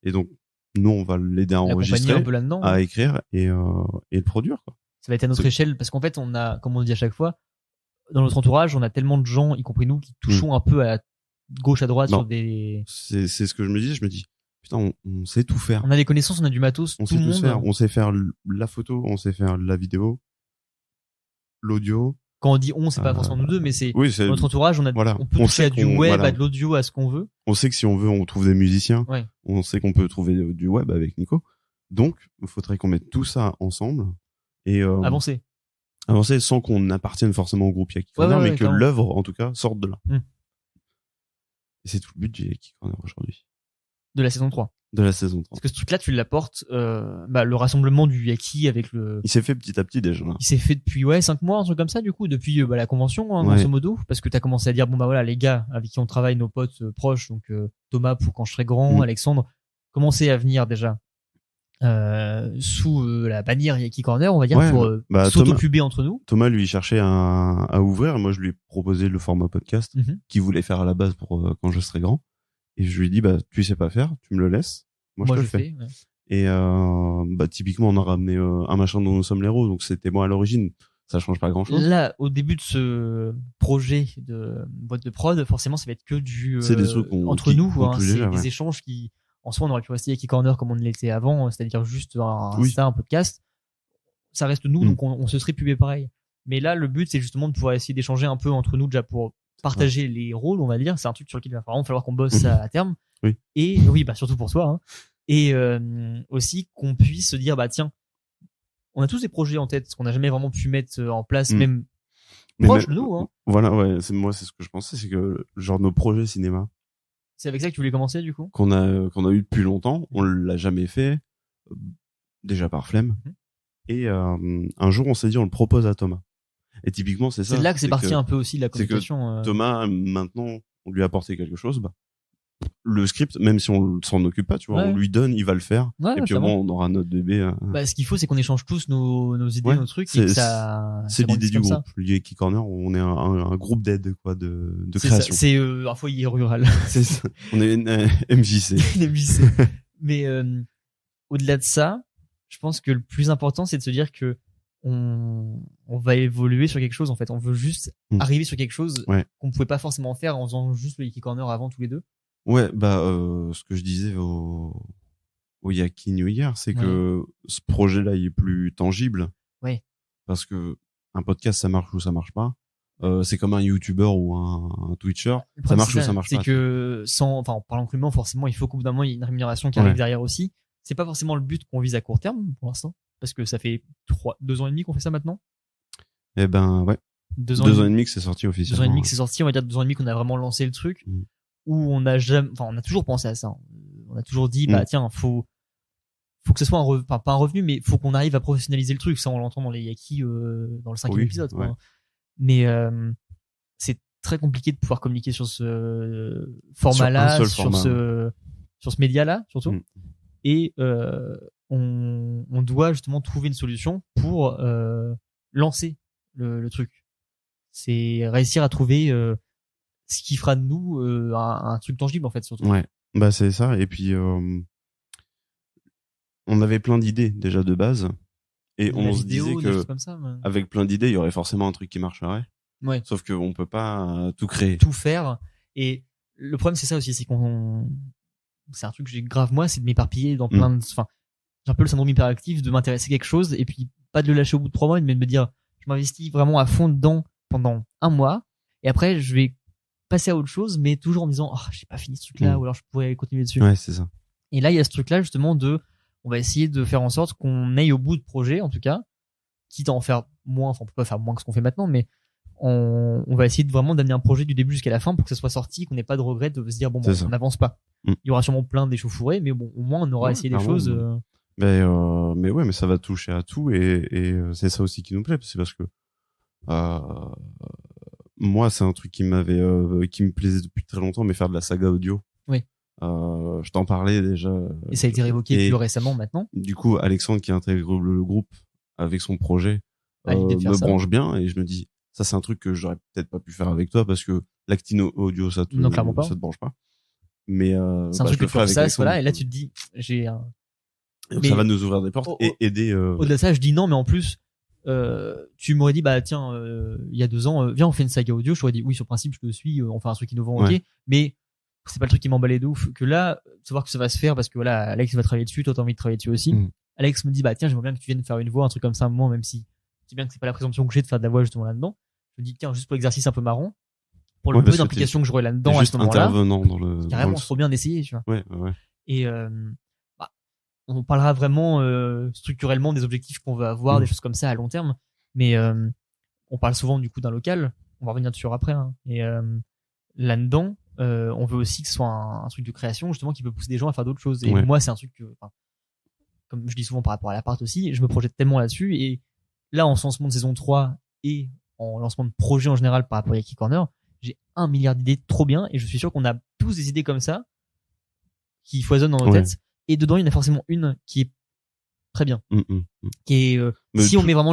S1: Et donc nous on va l'aider à
S2: L'accompagner
S1: enregistrer,
S2: un peu là-dedans.
S1: à écrire et le produire quoi.
S2: Ça va être à notre
S1: C'est-
S2: échelle, parce qu'en fait, on a, comme on dit à chaque fois, dans notre entourage, on a tellement de gens, y compris nous, qui touchons un peu à gauche, à droite
S1: Non.
S2: sur des...
S1: C'est ce que je me dis putain on sait tout faire.
S2: On a des connaissances, on a du matos,
S1: On
S2: tout
S1: sait
S2: le
S1: tout
S2: monde.
S1: faire, on sait faire la photo, on sait faire la vidéo, l'audio,
S2: quand on dit on, c'est pas forcément nous deux, mais c'est
S1: Oui, c'est
S2: notre entourage.
S1: voilà.
S2: On peut
S1: On
S2: toucher
S1: sait
S2: à du
S1: qu'on-
S2: web,
S1: voilà.
S2: à de l'audio, à ce qu'on veut.
S1: On sait que si on veut, on trouve des musiciens.
S2: Ouais.
S1: On sait qu'on peut trouver du web avec Nico. Donc, il faudrait qu'on mette tout ça ensemble et
S2: Avancer.
S1: avancer sans qu'on appartienne forcément au groupe Yaki Corner,
S2: Ouais,
S1: mais
S2: ouais,
S1: que
S2: clairement.
S1: l'œuvre, en tout cas, sorte de là.
S2: Mm.
S1: Et c'est tout le but du Yaki Corner aujourd'hui,
S2: De la saison 3.
S1: de la saison 3.
S2: Parce que ce truc-là, tu l'apportes, le rassemblement du Yaki avec le,
S1: Il s'est fait petit à petit déjà. Là.
S2: il s'est fait depuis 5 mois, un truc comme ça, du coup, depuis la convention, hein,
S1: Ouais.
S2: grosso modo, parce que t'as commencé à dire bon bah voilà, les gars avec qui on travaille, nos potes proches, donc Thomas pour quand je serai grand,
S1: Mm.
S2: Alexandre, commencez à venir déjà sous la bannière Yaki Corner, on va dire,
S1: Ouais,
S2: pour
S1: bah,
S2: s'auto-puber entre nous.
S1: Thomas, lui, cherchait à ouvrir. Moi, je lui ai proposé le format podcast
S2: Mhm.
S1: qu'il voulait faire à la base pour quand je serai grand. Et je lui ai dit, bah, tu sais pas faire, tu me le laisses. Moi, je te le fais.
S2: fais. Ouais.
S1: Et bah, typiquement, on a ramené un machin dont nous sommes les héros. Donc, c'était moi à l'origine. Ça change pas grand-chose.
S2: Là, au début de ce projet de boîte de prod, forcément, ça va être que du
S1: C'est des trucs
S2: entre nous,
S1: qu'on
S2: hein,
S1: touche
S2: c'est
S1: déjà,
S2: des
S1: ouais.
S2: échanges qui, en soi, on aurait pu rester Yaki Corner comme on l'était avant, c'est-à-dire juste
S1: Oui.
S2: un podcast. Ça reste nous,
S1: Mm.
S2: donc on se serait pubé pareil. Mais là, le but, c'est justement de pouvoir essayer d'échanger un peu entre nous déjà pour partager les rôles, on va dire. C'est un truc sur lequel il va vraiment falloir qu'on bosse à terme.
S1: Oui.
S2: Et oui, bah surtout pour toi. Hein. Et aussi qu'on puisse se dire, bah tiens, on a tous des projets en tête qu'on n'a jamais vraiment pu mettre en place,
S1: Mm.
S2: même
S1: Mais
S2: proche de nous. Hein.
S1: Voilà, ouais, c'est ce que je pensais, c'est que genre nos projets cinéma
S2: C'est avec ça que tu voulais commencer du coup.
S1: qu'on a eu depuis longtemps, on l'a jamais fait, déjà par flemme.
S2: Mhm.
S1: Et un jour, on s'est dit, on le propose à Thomas. Et typiquement, c'est ça.
S2: C'est là que c'est parti un peu aussi de la
S1: c'est que
S2: communication.
S1: Thomas, maintenant, on lui a apporté quelque chose. Bah, le script, même si on s'en occupe pas, tu vois,
S2: Ouais.
S1: on lui donne, il va le faire.
S2: Ouais,
S1: et puis au
S2: clairement.
S1: moins, on aura notre bébé.
S2: Bah, ce qu'il faut, c'est qu'on échange tous nos idées,
S1: Ouais,
S2: nos trucs,
S1: c'est-
S2: et que ça.
S1: c'est
S2: ça
S1: l'idée
S2: grandisse
S1: du
S2: comme ça.
S1: groupe. Le Yaki Corner, on est un groupe d'aide, quoi, de
S2: C'est ça,
S1: création.
S2: c'est un foyer rural.
S1: C'est ça. On est une MJC.
S2: Les musées. Mais au-delà de ça, je pense que le plus important, c'est de se dire que on va évoluer sur quelque chose. En fait, on veut juste arriver sur quelque chose
S1: Ouais.
S2: qu'on pouvait pas forcément faire en faisant juste le Yaki Corner avant tous les deux.
S1: Ouais, bah ce que je disais au Yaki New Year, c'est que ce projet-là, il est plus tangible.
S2: Ouais.
S1: Parce que un podcast, ça marche ou ça marche pas. C'est comme un YouTuber ou un Twitcher,
S2: Le
S1: ça
S2: problème,
S1: marche
S2: c'est
S1: ou ça marche
S2: c'est
S1: pas.
S2: que en parlant crûment, forcément, il faut qu'au bout d'un moment, il y ait une rémunération qui
S1: Ouais.
S2: arrive derrière aussi. C'est pas forcément le but qu'on vise à court terme pour l'instant, parce que ça fait 2 ans et demi qu'on fait ça maintenant.
S1: Eh ben ouais.
S2: 2
S1: 2 ans et demi que c'est sorti officiellement.
S2: 2 ans et demi que c'est sorti, on va dire 2 ans et demi qu'on a vraiment lancé le truc, où on a toujours pensé à ça. On a toujours dit, bah tiens, faut que ce soit pas un revenu, mais faut qu'on arrive à professionnaliser le truc. Ça, on l'entend dans les Yaki, dans le 5e épisode. Quoi.
S1: Ouais.
S2: Mais c'est très compliqué de pouvoir communiquer sur ce format-là,
S1: Sur un seul format,
S2: sur ce média-là, surtout.
S1: Mm.
S2: Et on doit justement trouver une solution pour lancer le truc. C'est réussir à trouver ce qui fera de nous un truc tangible, en fait, surtout.
S1: Ouais. Bah c'est ça. Et puis on avait plein d'idées déjà de base. Et on se disait
S2: des
S1: que
S2: choses comme ça, mais...
S1: avec plein d'idées, il y aurait forcément un truc qui marcherait.
S2: Ouais.
S1: Sauf qu'on peut pas tout créer.
S2: Tout faire. Et le problème, c'est ça aussi, c'est c'est un truc que j'ai grave moi, c'est de m'éparpiller dans plein de, enfin, j'ai un peu le syndrome hyperactif de m'intéresser à quelque chose et puis pas de le lâcher au bout de 3 mois, mais de me dire, je m'investis vraiment à fond dedans pendant 1 mois et après, je vais passer à autre chose, mais toujours en me disant, oh, j'ai pas fini ce truc-là, ou alors je pourrais continuer dessus.
S1: Ouais, c'est ça.
S2: Et là, il y a ce truc-là, justement, on va essayer de faire en sorte qu'on aille au bout de projet, en tout cas, quitte à en faire moins, enfin, on peut pas faire moins que ce qu'on fait maintenant, mais on va essayer vraiment d'amener un projet du début jusqu'à la fin pour que ça soit sorti, qu'on n'ait pas de regret de se dire, bon, on n'avance pas. Il y aura sûrement plein d'échauffourées, mais bon, au moins, on aura essayé des choses.
S1: Mais ouais, mais ça va toucher à tout et c'est ça aussi qui nous plaît, c'est parce que moi, c'est un truc qui me plaisait depuis très longtemps, mais faire de la saga audio.
S2: Oui.
S1: Je t'en parlais déjà.
S2: Et ça a été révoqué plus récemment maintenant.
S1: Du coup, Alexandre qui intègre le groupe avec son projet me branche bien et je me dis, ça c'est un truc que j'aurais peut-être pas pu faire avec toi parce que l'actino audio ça te branche pas. Mais
S2: c'est un truc que tu ressasses, voilà, et là tu te dis, j'ai un.
S1: Donc ça va nous ouvrir des portes et aider.
S2: Au-delà de ça, je dis non, mais en plus, tu m'aurais dit, bah tiens, il y a 2 ans, viens, on fait une saga audio. Je t'aurais dit oui, sur le principe, je te suis, on fait un truc innovant, ok. Mais c'est pas le truc qui m'emballait de ouf. Que là, savoir que ça va se faire parce que voilà, Alex va travailler dessus, toi t'as envie de travailler dessus aussi. Alex me dit, bah tiens, j'aimerais bien que tu viennes faire une voix, un truc comme ça, un moment, même si c'est bien que c'est pas la présomption que j'ai de faire de la voix justement là-dedans. me dis tiens juste pour l'exercice un peu marrant, pour le
S1: Ouais,
S2: peu
S1: parce que
S2: d'implication que j'aurais là-dedans à
S1: juste
S2: ce moment-là,
S1: intervenant dans le.
S2: carrément
S1: dans le-
S2: trop bien d'essayer, tu vois.
S1: Ouais.
S2: Et bah, on parlera vraiment structurellement des objectifs qu'on veut avoir,
S1: Mm.
S2: des choses comme ça à long terme. Mais on parle souvent du coup d'un local. On va revenir dessus après. Hein. Et là-dedans, on veut aussi que ce soit un truc de création justement qui peut pousser des gens à faire d'autres choses. Et
S1: Ouais.
S2: moi, c'est un truc que, enfin, comme je dis souvent par rapport à l'appart aussi, je me projette tellement là-dessus. Et là, en ce lancement de saison 3 et en lancement de projet en général par rapport à Yaki Corner, j'ai 1 milliard d'idées trop bien. Et je suis sûr qu'on a tous des idées comme ça qui foisonnent dans nos
S1: Ouais.
S2: têtes. Et dedans, il y en a forcément une qui est très bien.
S1: Mm.
S2: Qui est,
S1: Mais
S2: si on
S1: tout-
S2: met vraiment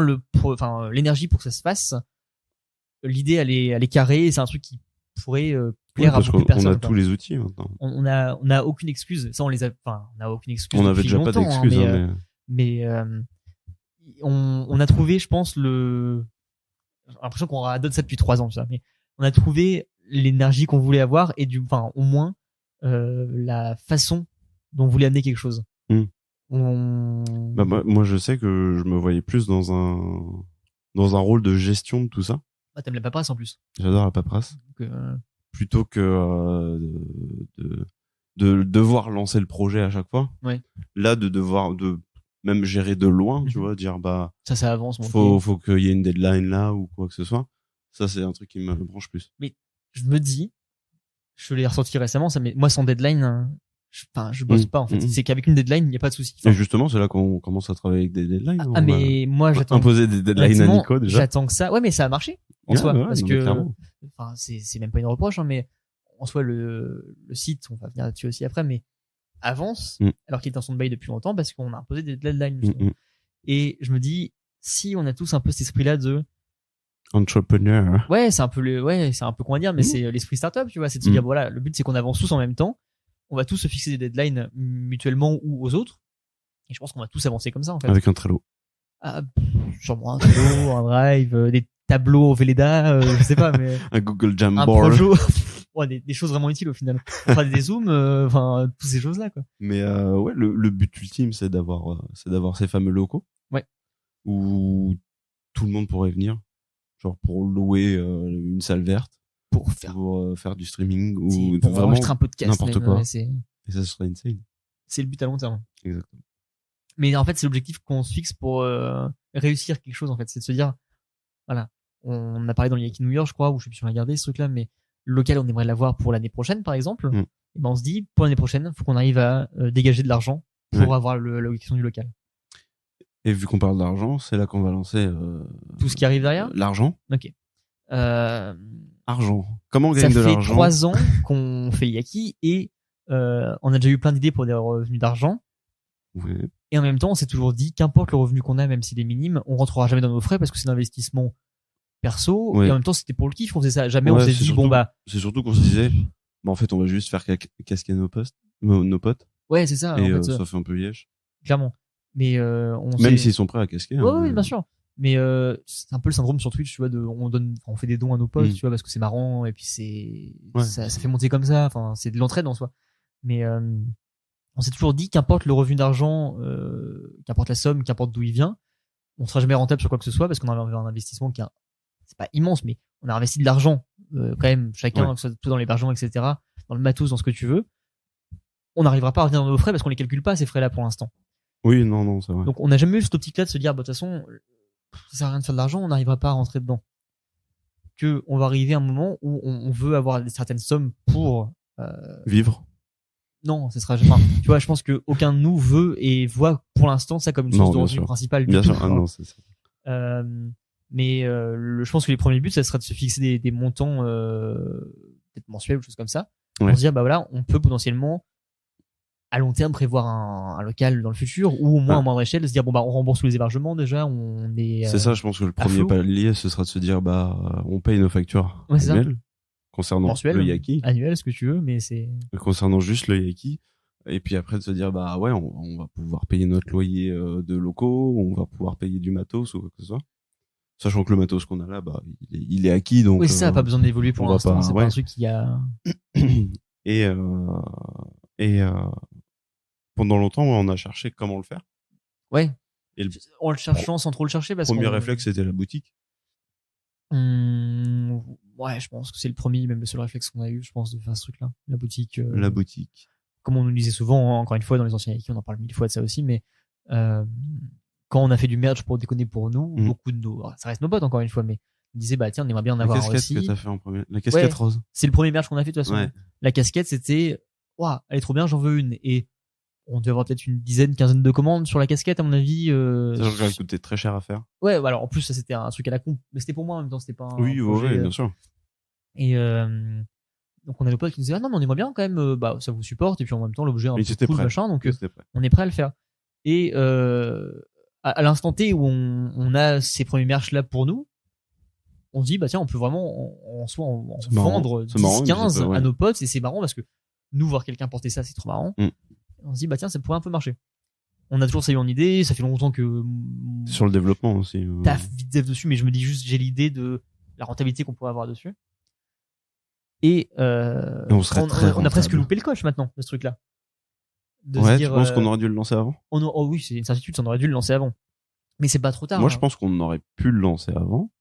S2: l'énergie pour que ça se fasse, l'idée, elle est carrée et c'est un truc qui pourrait
S1: Ouais,
S2: plaire à
S1: parce
S2: beaucoup de
S1: qu'on
S2: personnes.
S1: a
S2: quoi.
S1: tous les outils maintenant.
S2: On a aucune excuse. Ça, on les a, enfin, on a aucune excuse.
S1: On avait
S2: depuis
S1: déjà pas
S2: longtemps,
S1: d'excuses,
S2: hein,
S1: hein,
S2: mais on a trouvé, je pense, j'ai l'impression qu'on adopte ça depuis 3 ans, ça, mais on a trouvé l'énergie qu'on voulait avoir et enfin, au moins, la façon dont on voulait amener quelque chose.
S1: Mm.
S2: On...
S1: Bah, moi, je sais que je me voyais plus dans un rôle de gestion de tout ça.
S2: Ah, t'aimes la paperasse en plus.
S1: J'adore la paperasse.
S2: Donc,
S1: Plutôt que de devoir lancer le projet à chaque fois.
S2: Ouais.
S1: Là, de devoir même gérer de loin, tu
S2: Mhm.
S1: vois, dire bah
S2: ça avance.
S1: faut qu'il y ait une deadline là ou quoi que ce soit. Ça, c'est un truc qui me branche plus.
S2: Je me dis, je l'ai ressenti récemment, ça, mais moi, sans deadline, je bosse
S1: Mm.
S2: pas, en fait.
S1: Mm.
S2: C'est qu'avec une deadline, il n'y a pas de souci.
S1: Et justement, c'est là qu'on commence à travailler avec des deadlines. On va
S2: Mais moi, j'attends.
S1: imposer des deadlines à
S2: honnêtement,
S1: Nico déjà.
S2: J'attends que ça. Ouais, mais ça a marché, en
S1: Ouais,
S2: soi.
S1: ouais,
S2: Parce
S1: non, mais
S2: que,
S1: clairement.
S2: enfin, c'est même pas une reproche, hein, mais en soi, le site, on va venir là-dessus aussi après, mais avance,
S1: Mm.
S2: alors qu'il est en son bail depuis longtemps, parce qu'on a imposé des deadlines, justement.
S1: Mm.
S2: Et je me dis, si on a tous un peu cet esprit-là de,
S1: Entrepreneur.
S2: ouais, c'est un peu comment dire, mais c'est l'esprit startup, tu vois, c'est de se dire, voilà, le but c'est qu'on avance tous en même temps, on va tous se fixer des deadlines mutuellement ou aux autres, et je pense qu'on va tous avancer comme ça, en fait.
S1: Avec un Trello.
S2: Ah, sûrement un Trello, un Drive, des tableaux au Velleda, je sais pas, mais
S1: Un Google
S2: un
S1: Jamboard.
S2: Projo, ouais, des choses vraiment utiles au final. Enfin, des zooms, enfin, toutes ces choses-là, quoi.
S1: Mais ouais, le but ultime, c'est d'avoir ces fameux locaux.
S2: Ouais.
S1: Où tout le monde pourrait venir, genre pour louer une salle verte,
S2: Pour
S1: faire du streaming ou
S2: pour
S1: vraiment
S2: enregistrer un podcast.
S1: n'importe
S2: même,
S1: quoi.
S2: ouais,
S1: Et ça serait insane.
S2: c'est le but à long terme.
S1: Exactement.
S2: Mais en fait, c'est l'objectif qu'on se fixe pour réussir quelque chose, en fait. C'est de se dire, voilà, on a parlé dans le Yaki New York, je crois, ou je sais plus si on a regardé ce truc-là, mais le local, on aimerait l'avoir pour l'année prochaine, par exemple.
S1: Mm.
S2: Et ben, on se dit, pour l'année prochaine, faut qu'on arrive à dégager de l'argent pour
S1: Ouais.
S2: avoir la location du local.
S1: Et vu qu'on parle d'argent, c'est là qu'on va lancer
S2: Tout ce qui arrive derrière.
S1: l'argent.
S2: Ok.
S1: Argent. Comment on
S2: Ça
S1: gagne de
S2: fait
S1: l'argent
S2: 3 ans qu'on fait Yaki et on a déjà eu plein d'idées pour des revenus d'argent.
S1: Ouais.
S2: Et en même temps, on s'est toujours dit qu'importe le revenu qu'on a, même s'il est minime, on rentrera jamais dans nos frais parce que c'est un investissement perso.
S1: Ouais.
S2: Et en même temps, c'était pour le kiff qu'on faisait ça. Jamais
S1: Ouais,
S2: on s'est
S1: c'est
S2: dit,
S1: surtout-
S2: bon bah,
S1: C'est surtout qu'on se disait, bah en fait, on va juste faire casquer nos potes.
S2: ouais, c'est ça.
S1: Et
S2: en fait,
S1: ça fait un peu yesh.
S2: clairement. Mais on
S1: Même
S2: s'est-
S1: s'ils sont prêts à casquer.
S2: Ouais,
S1: hein,
S2: ouais,
S1: mais-
S2: bien sûr. Mais c'est un peu le syndrome sur Twitch, tu vois, on fait des dons à nos potes,
S1: Mm.
S2: tu vois, parce que c'est marrant et puis
S1: Ouais.
S2: ça fait monter comme ça. Enfin, c'est de l'entraide en soi. Mais on s'est toujours dit qu'importe le revenu d'argent, qu'importe la somme, qu'importe d'où il vient, on sera jamais rentable sur quoi que ce soit parce qu'on a un investissement qui est c'est pas immense, mais on a investi de l'argent quand même chacun,
S1: Ouais.
S2: que ce soit tout dans l'hébergement, etc., dans le matos, dans ce que tu veux. On n'arrivera pas à revenir dans nos frais parce qu'on les calcule pas ces frais-là pour l'instant.
S1: Oui, non, c'est vrai.
S2: Donc on n'a jamais eu cette optique-là de se dire, bah, de toute façon, ça sert à rien de faire de l'argent, on n'arrivera pas à rentrer dedans. Que on va arriver à un moment où on veut avoir certaines sommes pour
S1: Vivre.
S2: non, ce sera jamais. Enfin, tu vois, je pense que aucun de nous veut et voit pour l'instant ça comme une
S1: Non,
S2: source de
S1: bien
S2: revenu
S1: sûr.
S2: principale. du
S1: Bien
S2: tout,
S1: sûr. Ah
S2: hein.
S1: non, c'est ça.
S2: Mais je pense que les premiers buts, ça sera de se fixer des montants peut-être mensuels ou choses comme ça.
S1: Ouais.
S2: On se dire, bah voilà, on peut potentiellement à long terme prévoir un local dans le futur ou au moins
S1: Ah.
S2: à moindre échelle se dire bon bah on rembourse tous les hébergements déjà, on est
S1: C'est ça, je pense que le premier
S2: flot.
S1: palier, ce sera de se dire, bah, on paye nos factures
S2: Ouais, c'est ça.
S1: annuelles concernant
S2: mensuel,
S1: le Yaki,
S2: annuel, ce que tu veux, mais c'est
S1: concernant juste le Yaki. Et puis après de se dire, bah ouais, on va pouvoir payer notre loyer de locaux, on va pouvoir payer du matos ou quoi que ce soit. Sachant que le matos qu'on a là, bah, il est acquis, donc.
S2: oui, c'est ça, pas besoin d'évoluer pour
S1: on va
S2: l'instant,
S1: pas-
S2: c'est
S1: ouais.
S2: pas un truc qui a
S1: Et pendant longtemps, on a cherché comment le faire.
S2: ouais.
S1: Et le
S2: En le cherchant sans trop le chercher parce
S1: premier
S2: qu'on
S1: réflexe, c'était la boutique.
S2: Ouais, je pense que c'est le premier, même le seul réflexe qu'on a eu, je pense, de faire ce truc-là. La boutique.
S1: La boutique.
S2: Comme on nous le disait souvent, encore une fois, dans les anciens Yaki, on en parle 1000 fois de ça aussi, mais quand on a fait du merch pour déconner pour nous, beaucoup de nos, ça reste nos potes encore une fois, mais on disait bah tiens, on aimerait bien en
S1: La
S2: avoir un
S1: casquette
S2: aussi.
S1: que t'as fait en premier. La casquette rose.
S2: C'est le premier merch qu'on a fait de toute façon.
S1: Ouais.
S2: La casquette, c'était waouh, elle est trop bien, j'en veux une. Et on devait avoir peut-être une quinzaine de commandes sur la casquette à mon avis.
S1: Ça a coûté très cher à faire.
S2: Ouais, bah alors en plus ça c'était un truc à la con, mais c'était pour moi en même temps, c'était pas un
S1: Oui,
S2: projet,
S1: ouais, bien sûr.
S2: Et donc on a le pote qui nous disait ah non mais on aimerait bien quand même, bah ça vous supporte et puis en même temps l'objet est un peu cool machin, donc on est prêt à le faire. Et à l'instant T où on a ces premiers merch là pour nous, on se dit bah tiens on peut vraiment en soi en vendre 10-15 à nos potes, et c'est marrant parce que nous voir quelqu'un porter ça c'est trop marrant. On se dit bah tiens ça pourrait un peu marcher. On a toujours ça eu en idée, ça fait longtemps que
S1: sur le développement aussi.
S2: Taf vite dev dessus, mais je me dis juste j'ai l'idée de la rentabilité qu'on pourrait avoir dessus. Et on a presque loupé le coche maintenant de ce truc là.
S1: Ouais, tu penses qu'on aurait dû le lancer avant?
S2: Oh oui, c'est une certitude, on aurait dû le lancer avant. Mais c'est pas trop tard.
S1: Moi, je pense qu'on aurait pu le lancer avant.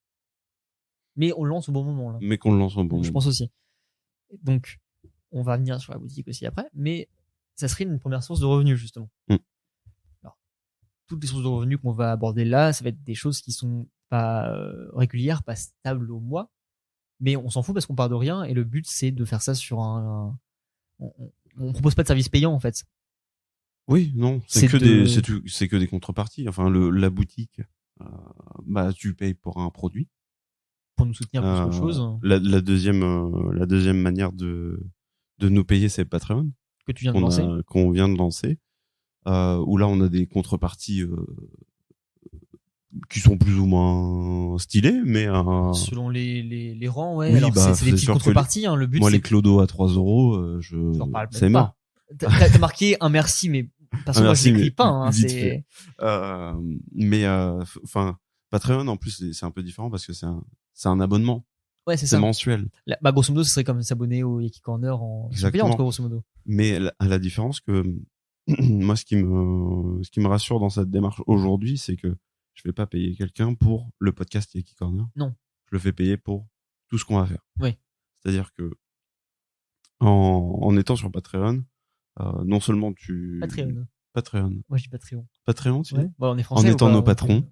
S2: Mais on le lance au bon moment, là.
S1: Mais qu'on le lance au bon moment.
S2: Je pense aussi. Donc, on va venir sur la boutique aussi après, mais ça serait une première source de revenus, justement. Alors, toutes les sources de revenus qu'on va aborder là, ça va être des choses qui sont pas régulières, pas stables au mois, mais on s'en fout parce qu'on part de rien, et le but, c'est de faire ça sur on propose pas de service payant, en fait.
S1: Oui, non, c'est que des contreparties. Enfin, la boutique, bah, tu payes pour un produit.
S2: Pour nous soutenir plus qu'autre chose.
S1: La deuxième manière de nous payer, c'est Patreon.
S2: Que tu viens de lancer.
S1: Qu'on vient de lancer. Où là, on a des contreparties, qui sont plus ou moins stylées, mais
S2: selon les rangs, ouais.
S1: Oui,
S2: alors
S1: bah,
S2: c'est des petites contreparties, hein. Le but,
S1: moi,
S2: c'est
S1: les clodos à 3 €, c'est mort.
S2: T'as marqué un merci, mais parce que moi je l'écris pas, hein, c'est.
S1: Mais enfin, Patreon en plus c'est un peu différent parce que c'est un abonnement.
S2: Ouais, c'est
S1: ça. C'est mensuel.
S2: Bah grosso modo, ce serait comme s'abonner au Yaki Corner en payant, grosso modo.
S1: Mais la différence que moi, ce qui me rassure dans cette démarche aujourd'hui, c'est que je vais pas payer quelqu'un pour le podcast Yaki Corner.
S2: Non.
S1: Je le fais payer pour tout ce qu'on va faire.
S2: Oui.
S1: C'est-à-dire que en étant sur Patreon, non seulement Patreon.
S2: Moi je dis Patreon.
S1: Patreon, tu
S2: ouais. Bah, on est français.
S1: En étant nos patrons.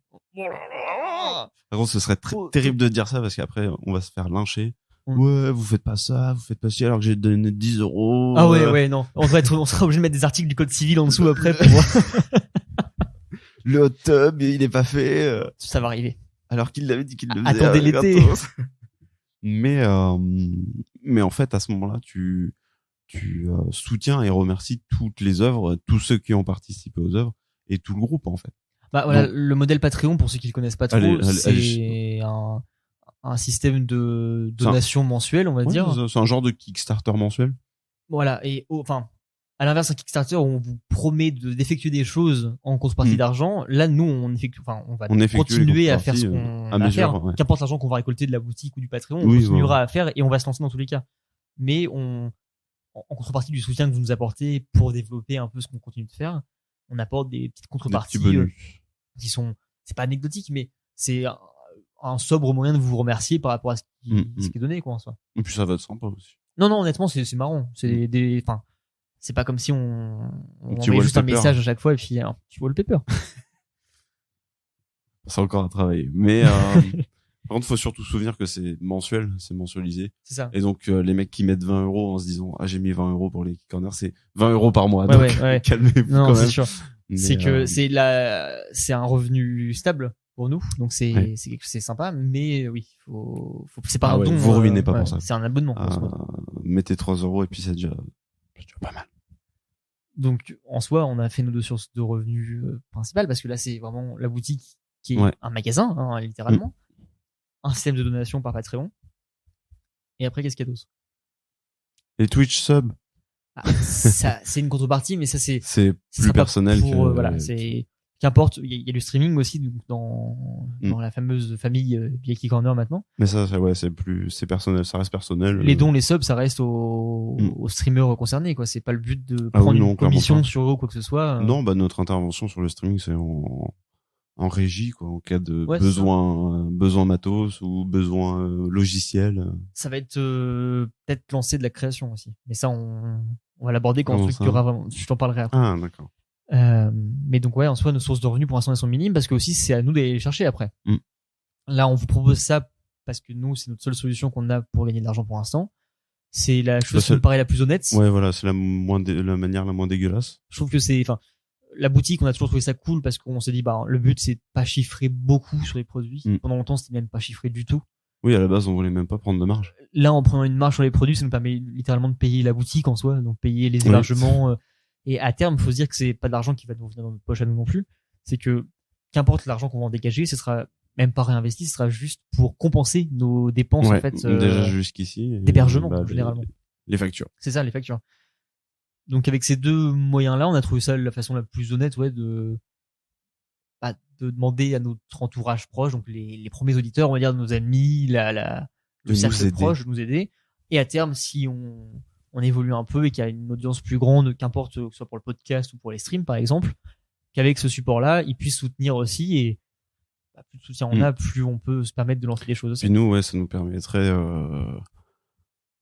S1: Par contre, ce serait terrible de dire ça parce qu'après on va se faire lyncher. Ouais, vous faites pas ça, vous faites pas ci alors que j'ai donné 10 €.
S2: Ah ouais, non. On sera obligé de mettre des articles du code civil en dessous après pour voir.
S1: Le hot tub, il est pas fait.
S2: Ça va arriver.
S1: Alors qu'il l'avait dit qu'il le faisait.
S2: Attendez l'été.
S1: Mais en fait, à ce moment-là, tu soutiens et remercies toutes les œuvres, tous ceux qui ont participé aux œuvres et tout le groupe, en fait.
S2: Bah voilà, le modèle Patreon, pour ceux qui le connaissent pas trop, c'est un système de donation mensuelle, on va dire.
S1: C'est un genre de Kickstarter mensuel.
S2: Voilà, et enfin, à l'inverse, un Kickstarter où on vous promet d'effectuer des choses en contrepartie d'argent, là, nous, on va continuer à faire ce qu'on a à faire. Ouais. Qu'importe l'argent qu'on va récolter de la boutique ou du Patreon, on continuera à faire et on va se lancer dans tous les cas. Mais en contrepartie du soutien que vous nous apportez pour développer un peu ce qu'on continue de faire, on apporte des petites contreparties qui sont, c'est pas anecdotique, mais c'est un sobre moyen de vous remercier par rapport à ce qui est donné, quoi, en soi.
S1: Et puis ça va être sympa aussi.
S2: Non, honnêtement, c'est marrant. C'est c'est pas comme si on envoyait juste un message à chaque fois et puis alors, tu vois le paper.
S1: C'est encore un travail. Mais par contre, faut surtout se souvenir que c'est mensuel, c'est mensualisé.
S2: C'est ça.
S1: Et donc les mecs qui mettent 20 € en se disant j'ai mis 20 € pour les corners, c'est 20 € par mois.
S2: Ouais,
S1: donc calmez-vous
S2: non,
S1: quand même.
S2: C'est sûr. Mais c'est que c'est un revenu stable pour nous, donc c'est sympa, mais oui, c'est pas un don.
S1: Vous ruinez pas pour ça.
S2: C'est un abonnement.
S1: Mettez 3 € et puis c'est déjà pas mal.
S2: Donc en soi, on a fait nos deux sources de revenus principales parce que là c'est vraiment la boutique qui est un magasin, hein, littéralement, un système de donation par Patreon. Et après, qu'est-ce qu'il y a d'autre?
S1: Les Twitch subs.
S2: Ça, c'est une contrepartie, mais ça c'est
S1: plus personnel que
S2: voilà, c'est qu'importe. Il y a du streaming aussi dans la fameuse famille Yaki Corner maintenant.
S1: Mais ça c'est personnel, ça reste personnel.
S2: Les dons, les subs, ça reste aux streamers concernés, quoi. C'est pas le but de prendre une commission sur eux ou quoi que ce soit.
S1: Non, bah notre intervention sur le streaming, c'est en régie, quoi, en cas de
S2: Ouais, c'est
S1: besoin matos ou besoin logiciel.
S2: Ça va être peut-être lancer de la création aussi. Mais ça, on va l'aborder quand on
S1: Comment ça
S2: structurera vraiment. Je t'en parlerai après.
S1: Ah, d'accord.
S2: Mais donc ouais, en soi, nos sources de revenus pour l'instant elles sont minimes parce que aussi c'est à nous d'aller les chercher après.
S1: Mm.
S2: Là, on vous propose ça parce que nous, c'est notre seule solution qu'on a pour gagner de l'argent pour l'instant. C'est la chose qui me paraît la plus honnête.
S1: Ouais, voilà, c'est la manière la moins dégueulasse.
S2: Je trouve que la boutique, on a toujours trouvé ça cool parce qu'on s'est dit, le but c'est de pas chiffrer beaucoup sur les produits.
S1: Mm.
S2: Pendant longtemps, c'était même pas chiffré du tout.
S1: Oui, à la base, on voulait même pas prendre de marge.
S2: Là, en prenant une marge sur les produits, ça nous permet littéralement de payer la boutique en soi, donc payer les hébergements. Et à terme, il faut se dire que c'est pas de l'argent qui va nous venir dans notre poche à nous non plus. C'est que, qu'importe l'argent qu'on va en dégager, ce sera même pas réinvesti, ce sera juste pour compenser nos dépenses, en fait.
S1: Déjà jusqu'ici.
S2: D'hébergement, généralement.
S1: Les factures.
S2: C'est ça, les factures. Donc, avec ces deux moyens-là, on a trouvé ça la façon la plus honnête, de demander à notre entourage proche, donc les premiers auditeurs, on va dire, nos amis, le cercle proche, de nous aider. Et à terme, si on évolue un peu et qu'il y a une audience plus grande, qu'importe que ce soit pour le podcast ou pour les streams, par exemple, qu'avec ce support-là, ils puissent soutenir aussi et plus de soutien on a, plus on peut se permettre de lancer des choses aussi.
S1: Puis nous, ça nous permettrait,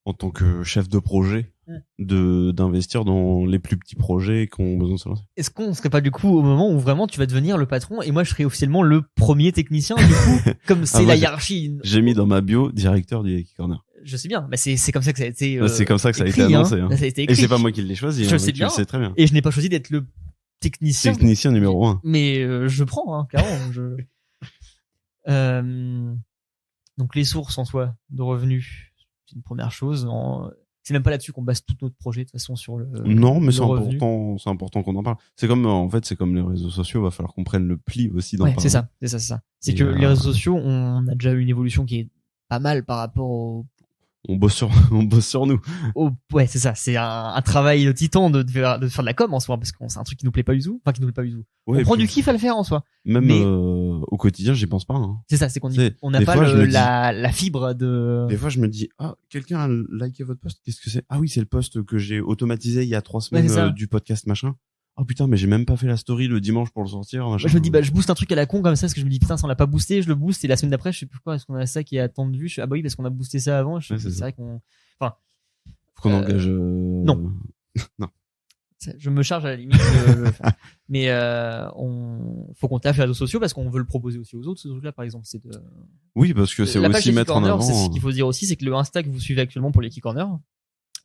S1: en tant que chef de projet, d'investir dans les plus petits projets qui ont besoin de se lancer.
S2: Est-ce qu'on serait pas du coup au moment où vraiment tu vas devenir le patron et moi je serais officiellement le premier technicien du coup, comme c'est la hiérarchie.
S1: J'ai mis dans ma bio directeur du Yaki Corner.
S2: Je sais bien, c'est comme ça que ça a été.
S1: C'est comme ça que ça a été
S2: écrit,
S1: annoncé. Hein.
S2: Ça a été écrit.
S1: Et c'est pas moi qui l'ai choisi.
S2: Je sais bien.
S1: Tu le sais très bien.
S2: Et je n'ai pas choisi d'être le technicien.
S1: Technicien numéro 1.
S2: Mais je prends, clairement. Donc les sources en soi de revenus, c'est une première chose. C'est même pas là-dessus qu'on base tout notre projet de toute façon sur le.
S1: Non, mais c'est
S2: revenu.
S1: important. C'est important qu'on en parle. C'est comme c'est comme les réseaux sociaux. Il va falloir qu'on prenne le pli aussi d'en
S2: parler.
S1: C'est
S2: ça. C'est que les réseaux sociaux, on a déjà eu une évolution qui est pas mal par rapport au.
S1: On bosse sur nous.
S2: Ouais, c'est ça. C'est un travail de titan de faire de la com en soi, parce que c'est un truc qui nous plaît pas du tout. Enfin, qui nous plaît pas du tout. Ouais, on prend du kiff à le faire en soi.
S1: Même au quotidien, j'y pense pas. Hein.
S2: C'est ça, c'est qu'on n'a pas la fibre de.
S1: Des fois, je me dis, quelqu'un a liké votre post. Qu'est-ce que c'est? Ah oui, c'est le post que j'ai automatisé il y a 3 semaines du podcast machin. Oh putain, mais j'ai même pas fait la story le dimanche pour le sortir. Machin.
S2: Je me dis, je booste un truc à la con comme ça, parce que je me dis, putain, si on l'a pas boosté, je le booste, et la semaine d'après, je sais plus quoi, est-ce qu'on a ça qui est à tant de vues? Ah bah oui, parce qu'on a boosté ça avant. C'est vrai qu'on. Enfin.
S1: Faut qu'on engage.
S2: Non.
S1: Non.
S2: Je me charge à la limite de le faire. Mais faut qu'on taffe les réseaux sociaux parce qu'on veut le proposer aussi aux autres, ce truc-là, par exemple.
S1: Oui, parce que c'est aussi mettre en avant.
S2: C'est ce qu'il faut dire aussi, c'est que le Insta que vous suivez actuellement pour les Yaki Corner,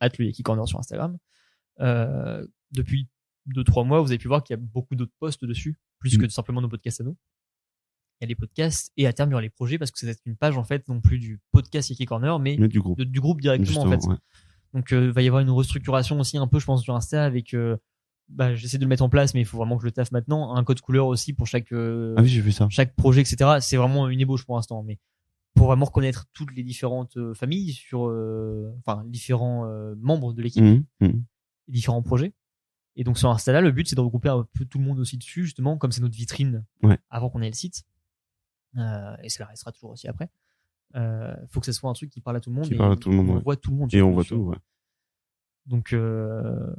S2: @ le Yaki Corner sur Instagram, depuis 2-3 mois, vous avez pu voir qu'il y a beaucoup d'autres posts dessus, plus que simplement nos podcasts à nous. Il y a les podcasts et à terme il y aura les projets parce que c'est une page en fait non plus du podcast Yaki Corner mais
S1: du groupe,
S2: du groupe directement en fait. Ouais. Donc va y avoir une restructuration aussi un peu je pense sur Insta avec j'essaie de le mettre en place mais il faut vraiment que je le taffe maintenant, un code couleur aussi pour chaque
S1: ah oui, j'ai vu ça.
S2: Chaque projet etc. C'est vraiment une ébauche pour l'instant mais pour vraiment reconnaître toutes les différentes familles sur différents membres de l'équipe, les différents projets. Et donc sur Insta là, le but c'est de regrouper un peu tout le monde aussi dessus, justement, comme c'est notre vitrine avant qu'on ait le site. Et ça restera toujours aussi après. Faut que ça soit un truc qui parle à tout le monde. On voit tout le monde.
S1: Et on voit tout, ouais.
S2: Donc le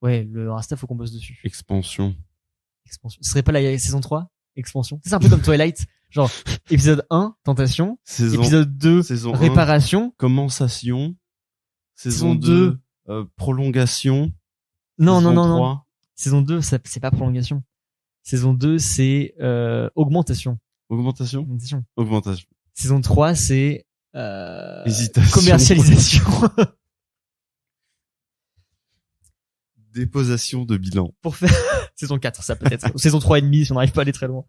S2: Insta faut qu'on bosse dessus.
S1: Expansion.
S2: Ce serait pas la saison 3 expansion? C'est un peu comme Twilight. Genre, épisode 1, tentation. Épisode 2, réparation.
S1: 1, commensation. Saison 2, prolongation.
S2: Non. Saison 2, c'est pas prolongation. Saison 2, c'est augmentation.
S1: Augmentation.
S2: Saison 3, c'est
S1: hésitation.
S2: Commercialisation.
S1: Déposation de bilan.
S2: Pour faire saison 4, ça peut-être. Saison 3 et demi si on n'arrive pas à aller très loin.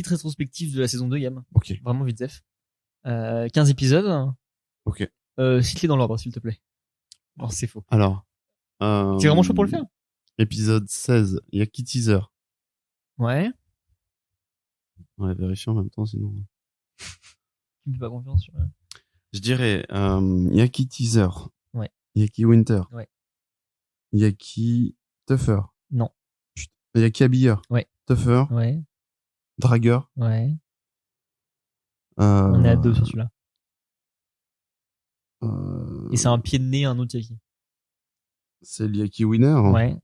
S2: Rétrospective de la saison 2 Yam.
S1: Ok.
S2: Vraiment vite zef. 15 épisodes.
S1: Ok.
S2: Cite-les dans l'ordre s'il te plaît. Non, c'est faux.
S1: Alors.
S2: T'es vraiment chaud pour le faire?
S1: Épisode 16, Yaki Teaser.
S2: Ouais.
S1: On va vérifier en même temps sinon.
S2: Tu me fais pas confiance sur...
S1: Je dirais Yaki Teaser.
S2: Ouais.
S1: Yaki Winter.
S2: Ouais.
S1: Yaki Tougher.
S2: Non.
S1: Putain. Yaki Habilleur.
S2: Ouais.
S1: Tougher.
S2: Ouais.
S1: Dragueur.
S2: Ouais. On est à 2 sur celui-là. Et c'est un pied de nez, un autre Yaki.
S1: C'est le Yaki Winner.
S2: Ouais.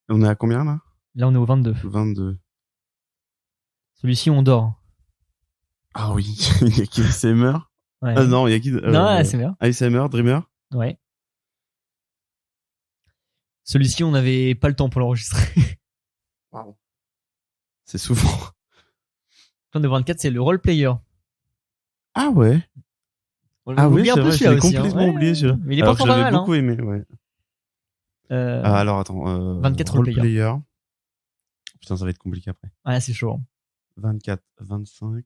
S1: On est à combien là?
S2: Là, on est au 22.
S1: 22.
S2: Celui-ci, on dort.
S1: Ah oui. Yaki ASMR.
S2: Ouais.
S1: Non, Yaki.
S2: Non, ASMR.
S1: ASMR, Dreamer.
S2: Ouais. Celui-ci, on n'avait pas le temps pour l'enregistrer.
S1: Wow. C'est souvent.
S2: Le 24, c'est le role player.
S1: Ah ouais.
S2: On
S1: Ah oui,
S2: oublie un
S1: c'est
S2: peu
S1: vrai, je
S2: celui-là
S1: l'ai
S2: aussi,
S1: complètement
S2: hein. Ouais.
S1: oublié celui-là.
S2: Mais il est
S1: Alors
S2: pas
S1: que
S2: pas
S1: je l'avais
S2: mal,
S1: beaucoup aimé, ouais. Alors attends.
S2: 24
S1: role
S2: role player.
S1: player. Putain, ça va être compliqué après.
S2: Ah, là, c'est chaud. Hein.
S1: 24, 25.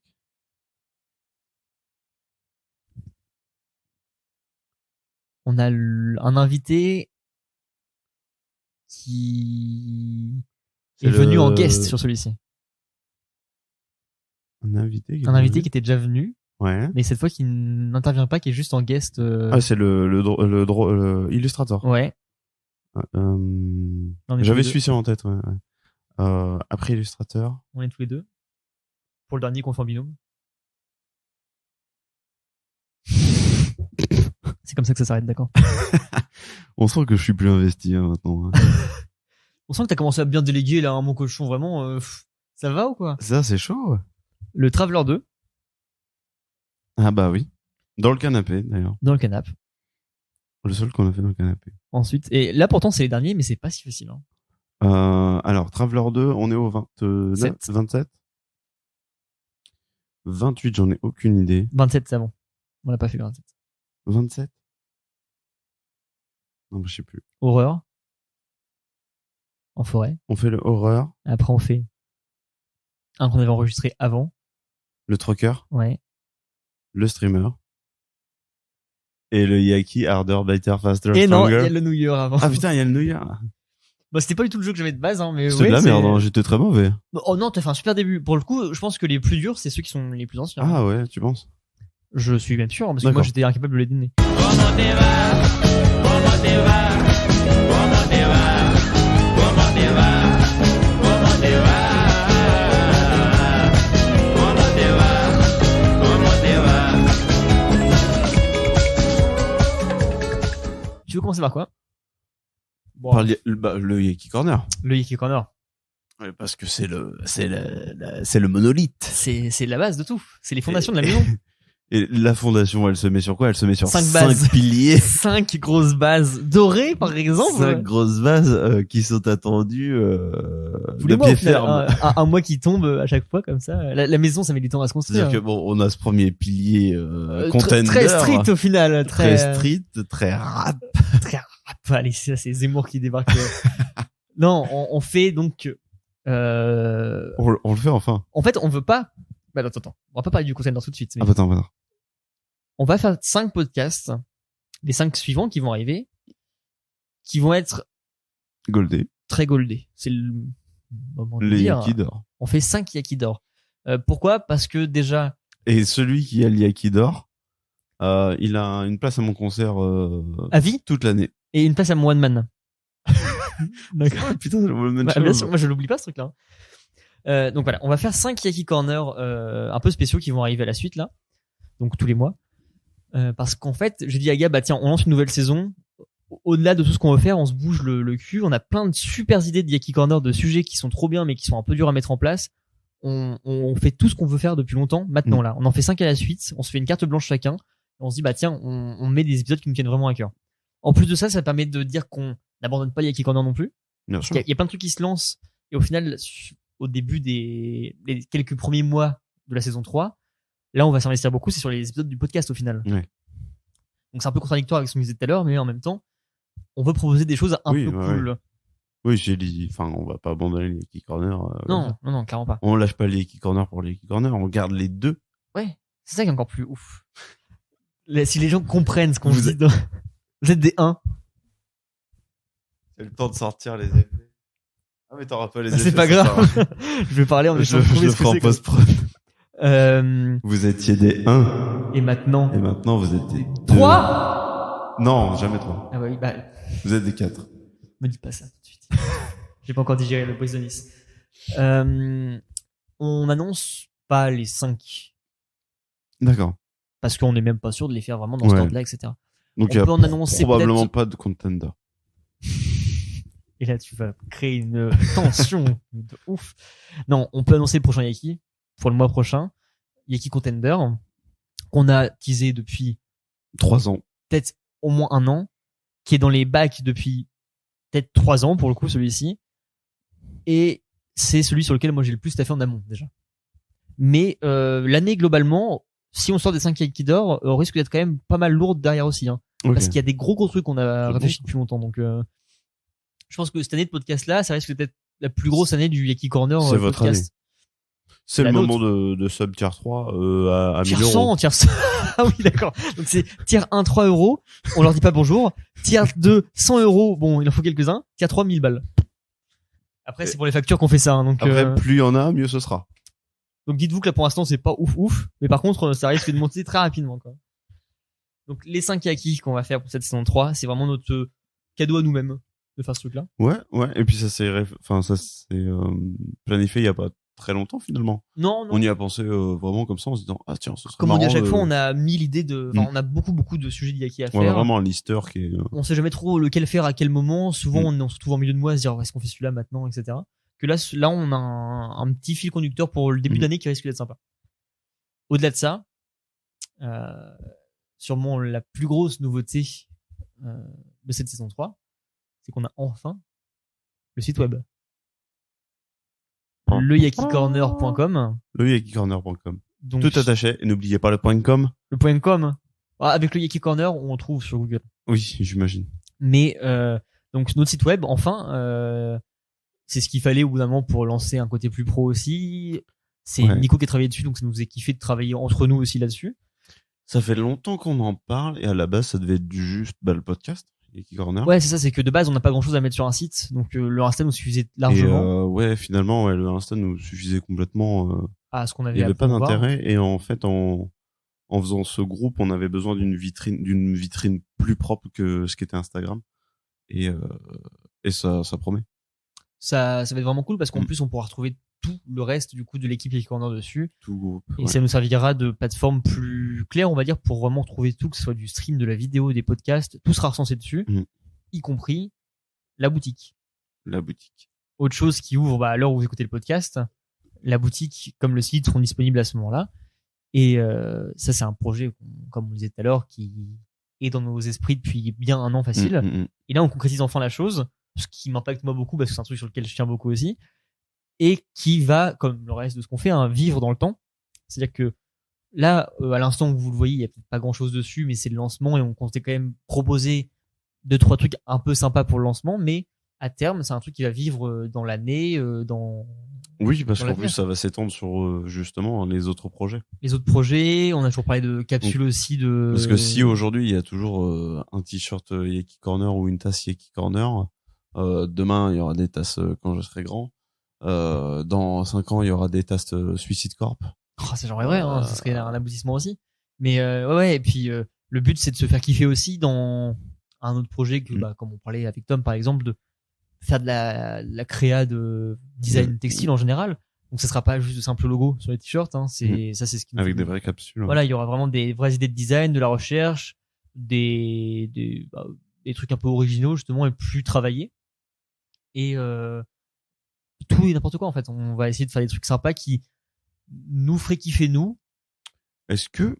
S2: On a un invité qui
S1: C'est
S2: est venu
S1: le-
S2: en guest sur celui-ci.
S1: Un invité.
S2: Un invité qui était déjà venu,
S1: Ouais.
S2: mais cette fois qui n'intervient pas, qui est juste en guest.
S1: Ah, c'est le illustrator.
S2: Ouais.
S1: Euh,
S2: On est tous
S1: J'avais
S2: les deux.
S1: celui-ci en tête, ouais. Après illustrateur.
S2: On est tous les deux. Pour le dernier qu'on fait en binôme. C'est comme ça que ça s'arrête, d'accord.
S1: On sent que je suis plus investi hein, maintenant. Hein.
S2: On sent que t'as commencé à bien déléguer là, mon cochon, vraiment. Ça va ou quoi?
S1: Ça, c'est chaud. Ouais.
S2: Le Traveler 2,
S1: Ah bah oui. Dans le canapé, d'ailleurs.
S2: dans le canapé.
S1: Le seul qu'on a fait dans le canapé.
S2: Ensuite, et là pourtant c'est les derniers, mais c'est pas si facile. Hein.
S1: Alors, Traveler 2, on est au 29,
S2: Sept.
S1: 27. 28, j'en ai aucune idée.
S2: 27, c'est avant. On l'a pas fait le 27.
S1: 27? Non, bah, je sais plus.
S2: Horreur. En forêt.
S1: On fait le horreur,
S2: Après on fait un qu'on avait enregistré avant.
S1: le trucker,
S2: Ouais.
S1: le streamer. Et le Yaki, Harder, Better, Faster,
S2: Et non, il
S1: Stronger.
S2: y a le New Year avant.
S1: Ah putain, il y a le New Year.
S2: Bah, c'était pas du tout le jeu que j'avais de base, hein, mais
S1: C'était
S2: ouais,
S1: de la
S2: c'est-
S1: merde, hein, j'étais très mauvais.
S2: Oh non, t'as fait un super début. Pour le coup, je pense que les plus durs, c'est ceux qui sont les plus anciens.
S1: Ah ouais, tu penses?
S2: Je suis même sûr, parce que
S1: D'accord.
S2: moi j'étais incapable de les donner. Tu veux commencer par quoi? Bon,
S1: Par le Yaki Corner.
S2: le Yaki Corner.
S1: Ouais, parce que c'est le monolithe.
S2: C'est la base de tout. C'est les fondations de la maison.
S1: Et la fondation, elle se met sur quoi? Elle se met sur
S2: 5
S1: 5
S2: bases.
S1: piliers.
S2: 5 grosses bases dorées, par exemple.
S1: 5 grosses bases qui sont attendues
S2: Tous
S1: de
S2: les mois,
S1: pied
S2: au final,
S1: ferme.
S2: un mois qui tombe à chaque fois, comme ça. La maison, ça met du temps à se construire.
S1: C'est-à-dire que bon, on a ce premier pilier
S2: Très-
S1: contender.
S2: très strict au final.
S1: Très
S2: Très
S1: strict, très rap.
S2: très rap. Allez, c'est Zemmour qui débarque. Non, on fait donc.
S1: On le fait enfin.
S2: En fait, on veut pas. Bah, attends. On va pas parler du contender tout de suite. Mais
S1: Ah, attends.
S2: on va faire 5 podcasts, les 5 suivants qui vont arriver, qui vont être
S1: Goldé.
S2: très goldés. C'est le moment de
S1: Les
S2: dire.
S1: Yaki d'or.
S2: On fait 5 Yaki d'or. Pourquoi? Parce que déjà,
S1: Et celui qui a le Yaki d'or, il a une place à mon concert
S2: à vie
S1: toute l'année.
S2: et une place à mon one man. D'accord.
S1: Putain, c'est le même
S2: Bah,
S1: chose.
S2: bien sûr, moi je l'oublie pas ce truc-là. Donc voilà, on va faire 5 Yaki Corner un peu spéciaux qui vont arriver à la suite là, donc tous les mois. Parce qu'en fait, j'ai dit à Gab, bah tiens, on lance une nouvelle saison. Au-delà de tout ce qu'on veut faire, on se bouge le cul. On a plein de super idées de Yaki Corner, de sujets qui sont trop bien mais qui sont un peu durs à mettre en place. On fait tout ce qu'on veut faire depuis longtemps. Maintenant là, on en fait 5 à la suite. On se fait une carte blanche chacun. Et on se dit bah tiens, on met des épisodes qui nous tiennent vraiment à cœur. En plus de ça, ça permet de dire qu'on n'abandonne pas Yaki Corner non plus.
S1: Bien
S2: Parce
S1: sûr.
S2: qu'il y a plein de trucs qui se lancent et au final, au début des les quelques premiers mois de la saison 3, là on va s'investir beaucoup, c'est sur les épisodes du podcast au final.
S1: Ouais.
S2: Donc c'est un peu contradictoire avec ce qu'on disait tout à l'heure, mais en même temps, on veut proposer des choses un
S1: Oui,
S2: peu
S1: ouais,
S2: cool.
S1: Oui, j'ai dit, enfin, on va pas abandonner les Yaki Corner.
S2: Non, clairement pas.
S1: On lâche pas les Yaki Corner pour les Yaki Corner, on garde les deux.
S2: Ouais, c'est ça qui est encore plus ouf. Si les gens comprennent ce qu'on
S1: Vous
S2: dit, vous êtes des 1.
S1: C'est le temps de sortir les effets. Ah, mais t'auras pas les effets.
S2: C'est pas
S1: ça
S2: grave.
S1: sert à rien.
S2: Je vais parler en
S1: Je
S2: essayant de trouver
S1: le
S2: ce que
S1: ferai en
S2: c'est, quoi.
S1: post-prod. Vous étiez des 1
S2: Et maintenant,
S1: et maintenant vous êtes des 2.
S2: 3.
S1: Non, jamais 3.
S2: Ah bah oui, bah,
S1: Vous êtes des 4.
S2: me dis pas ça tout de suite. J'ai pas encore digéré le Boys de Nice. On annonce pas les 5
S1: D'accord.
S2: parce qu'on n'est même pas sûr de les faire vraiment dans ce
S1: Ouais.
S2: ordre-là, etc.
S1: Donc
S2: On
S1: il y a
S2: peut en annoncer
S1: probablement
S2: peut-être-
S1: pas de contender.
S2: Et là, tu vas créer une tension de ouf. Non, on peut annoncer le prochain Yaki pour le mois prochain. Yaki Contender, qu'on a teasé depuis
S1: 3 ans.
S2: peut-être au moins 1 an, qui est dans les bacs depuis peut-être 3 ans pour le coup, celui-ci. Et c'est celui sur lequel moi j'ai le plus taffé en amont déjà. Mais l'année globalement, si on sort des 5 Yaki d'or, risque d'être quand même pas mal lourde derrière aussi. Hein.
S1: Ok.
S2: Parce qu'il y a des gros trucs qu'on a
S1: C'est
S2: réfléchi
S1: bon.
S2: depuis longtemps. Donc je pense que cette année de podcast là, ça risque d'être la plus grosse année du Yaki Corner
S1: C'est votre
S2: podcast.
S1: C'est
S2: la
S1: le
S2: nôtre.
S1: moment de sub tier 3 à
S2: Tier
S1: 1000 euros.
S2: 100, tier 100. Ah oui, d'accord. Donc c'est tier 1, 3 euros. On leur dit pas bonjour. Tier 2, 100 euros. Bon, il en faut quelques-uns. Tier 3, 1000 balles. Après, c'est pour les factures qu'on fait ça. Hein, donc,
S1: Après, plus il y en a, mieux ce sera.
S2: donc dites-vous que là, pour l'instant, c'est pas ouf. Mais par contre, ça risque de monter très rapidement, quoi. Donc, les 5 Yaki qu'on va faire pour cette saison 3, c'est vraiment notre cadeau à nous-mêmes de faire ce truc-là.
S1: Ouais. Et puis ça s'est planifié il y a pas très longtemps finalement.
S2: Non.
S1: On y a pensé vraiment comme ça en se disant ah tiens, ce serait
S2: Comme on dit à
S1: marrant
S2: chaque
S1: de-
S2: fois, on a 1000 idées de, enfin,
S1: Mm.
S2: on a beaucoup de sujets d'Yaki à
S1: On a
S2: faire.
S1: vraiment un lister qui est
S2: On sait jamais trop lequel faire à quel moment. Souvent,
S1: Mm.
S2: on se trouve en milieu de mois à se dire, est-ce qu'on fait celui-là maintenant, etc. Que là, on a un petit fil conducteur pour le début
S1: Mm.
S2: d'année qui risque d'être sympa. Au-delà de ça, sûrement la plus grosse nouveauté de cette saison 3, c'est qu'on a enfin le site web. leyakicorner.com.
S1: le yakicorner.com.
S2: Donc,
S1: Tout attaché. Et n'oubliez pas le .com.
S2: le .com. Ah, avec le Yaki Corner, on trouve sur Google.
S1: Oui, j'imagine.
S2: Mais donc notre site web, enfin, c'est ce qu'il fallait au bout d'un moment pour lancer un côté plus pro aussi. C'est
S1: Ouais.
S2: Nico qui a travaillé dessus, donc ça nous faisait kiffer de travailler entre nous aussi là-dessus.
S1: Ça fait longtemps qu'on en parle et à la base ça devait être juste le podcast Yaki Corner.
S2: Ouais, c'est ça, c'est que de base on n'a pas grand-chose à mettre sur un site, donc le Insta nous suffisait
S1: Et
S2: largement
S1: ouais, finalement, ouais, le Insta nous suffisait complètement.
S2: à ce qu'on
S1: Il
S2: avait
S1: n'y
S2: à
S1: avait pas
S2: promouvoir.
S1: d'intérêt et en fait, en faisant ce groupe, on avait besoin d'une vitrine plus propre que ce qu'était Instagram. Et ça promet.
S2: Ça va être vraiment cool parce qu'en
S1: Mm.
S2: plus on pourra retrouver tout le reste du coup de l'équipe Yaki Corner dessus.
S1: Tout groupe.
S2: Et
S1: Ouais.
S2: ça nous servira de plateforme plus claire, on va dire, pour vraiment trouver tout, que ce soit du stream, de la vidéo, des podcasts, tout sera recensé dessus,
S1: Mm.
S2: y compris la boutique.
S1: La boutique.
S2: Autre chose qui ouvre à l'heure où vous écoutez le podcast, la boutique comme le site seront disponibles à ce moment-là. Et ça, c'est un projet, comme on le disait tout à l'heure, qui est dans nos esprits depuis bien 1 an facile.
S1: Mm.
S2: Et là, on concrétise enfin la chose, ce qui m'impacte moi beaucoup parce que c'est un truc sur lequel je tiens beaucoup aussi, et qui va, comme le reste de ce qu'on fait, hein, vivre dans le temps. C'est-à-dire que là, à l'instant où vous le voyez, il y a peut-être pas grand-chose dessus, mais c'est le lancement et on comptait quand même proposer 2-3 trucs un peu sympas pour le lancement, mais à terme, c'est un truc qui va vivre dans l'année, dans
S1: Oui, parce
S2: Dans
S1: qu'en
S2: l'avenir.
S1: plus, ça va s'étendre sur justement les autres projets.
S2: les autres projets. On a toujours parlé de capsules aussi de.
S1: Parce que si aujourd'hui il y a toujours un t-shirt Yaki Corner ou une tasse Yaki Corner, demain il y aura des tasses quand je serai grand. Dans 5 ans il y aura des tasses Suicide Corp.
S2: Oh, ça j'en rêverais, hein, ça serait un aboutissement aussi. Mais ouais, et puis le but c'est de se faire kiffer aussi dans un autre projet que, bah, comme on parlait avec Tom par exemple, de faire de la créa de design textile en général. Donc ça sera pas juste de simples logos sur les t-shirts, hein, ça c'est ce qui nous
S1: Avec
S2: fait-
S1: des vraies capsules.
S2: Voilà, il y aura vraiment des vraies idées de design, de la recherche, des trucs un peu originaux justement et plus travaillés. Et tout et n'importe quoi en fait. On va essayer de faire des trucs sympas qui nous feraient kiffer nous.
S1: Est-ce que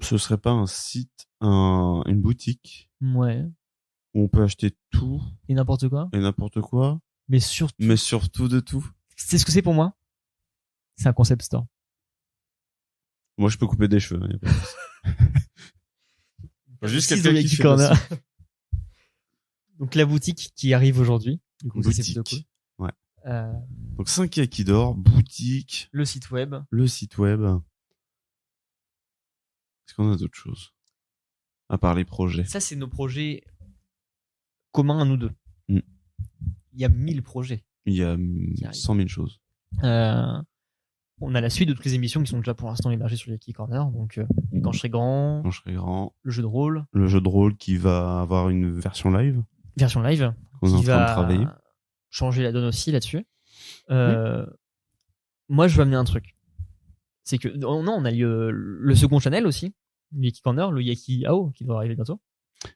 S1: ce serait pas un site, une boutique
S2: Ouais.
S1: où on peut acheter tout
S2: Et n'importe quoi.
S1: et n'importe quoi,
S2: Mais surtout,
S1: mais surtout de tout?
S2: c'est ce que c'est pour moi. C'est un concept store.
S1: Moi je peux couper des cheveux. Hein, y a pas de souci. Juste
S2: Précise
S1: quelqu'un
S2: au
S1: qui
S2: Yaki
S1: fait
S2: Corner.
S1: ça.
S2: Donc la boutique qui arrive aujourd'hui. Du coup, ça, c'est plutôt
S1: Boutique.
S2: cool.
S1: Ouais.
S2: Euh,
S1: Donc 5 Yaki d'or, boutique,
S2: le site web.
S1: le site web. Est-ce qu'on a d'autres choses à part les projets?
S2: Ça, c'est nos projets communs à nous deux.
S1: Mm.
S2: Il y a 1000 projets.
S1: Il y a
S2: arrive.
S1: 100 000 choses.
S2: Euh, on a la suite de toutes les émissions qui sont déjà pour l'instant hébergées sur Yaki Corner. Donc, Quand je serai grand,
S1: Quand je serai grand,
S2: le jeu de rôle,
S1: le jeu de rôle qui va avoir une version live
S2: version live,
S1: qu'on est en
S2: qui
S1: train de
S2: va
S1: travailler.
S2: changer la donne aussi là-dessus. Moi, je veux amener un truc. C'est que, non, on a le second channel aussi, le Yaki Corner, le Yaki AO, qui doit arriver bientôt.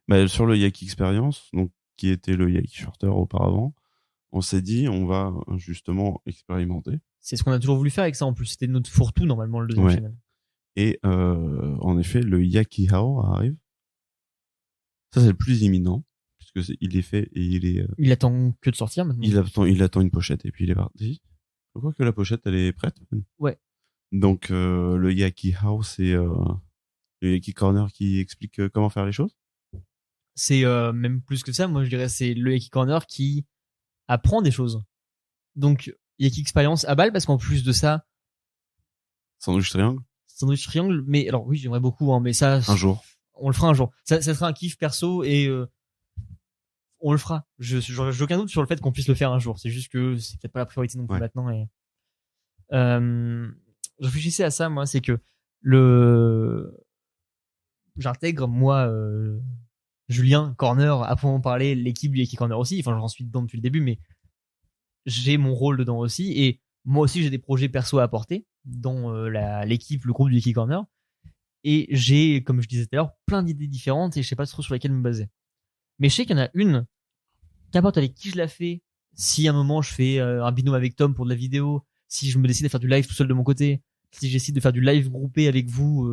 S1: Bah, sur le Yaki Experience, donc qui était le Yaki Shorter auparavant, on s'est dit on va justement expérimenter.
S2: C'est ce qu'on a toujours voulu faire avec ça en plus. C'était notre fourre-tout normalement le deuxième
S1: Ouais.
S2: channel.
S1: Et en effet, le Yaki Hao arrive. Ça, c'est le plus imminent, puisque il est fait et il est.
S2: Il attend que de sortir maintenant.
S1: Il attend une pochette et puis il est parti. Je crois que la pochette, elle est prête.
S2: Ouais.
S1: Donc le Yaki Hao, c'est le Yaki Corner qui explique comment faire les choses.
S2: C'est même plus que ça. Moi, je dirais c'est le Yaki Corner qui apprend des choses. Donc Yaki Experience à balle parce qu'en plus de ça,
S1: Sandwich triangle.
S2: Sandwich Triangle. Mais alors oui, j'aimerais beaucoup, hein, mais ça.
S1: Un jour.
S2: On le fera un jour. Ça sera un kiff perso et on le fera. J'ai aucun doute sur le fait qu'on puisse le faire un jour. C'est juste que c'est peut-être pas la priorité non plus maintenant. Et je réfléchissais à ça, moi, c'est que j'intègre moi Julien Corner à en parler, l'équipe du Yaki Corner aussi. Enfin, j'en suis dedans depuis le début, mais j'ai mon rôle dedans aussi et moi aussi j'ai des projets perso à apporter dans l'équipe, le groupe du Yaki Corner. Et j'ai, comme je disais tout à l'heure, plein d'idées différentes et je sais pas trop sur lesquelles me baser. Mais je sais qu'il y en a une, qu'importe avec qui je la fais, si à un moment je fais un binôme avec Tom pour de la vidéo, si je me décide de faire du live tout seul de mon côté, si j'essaie de faire du live groupé avec vous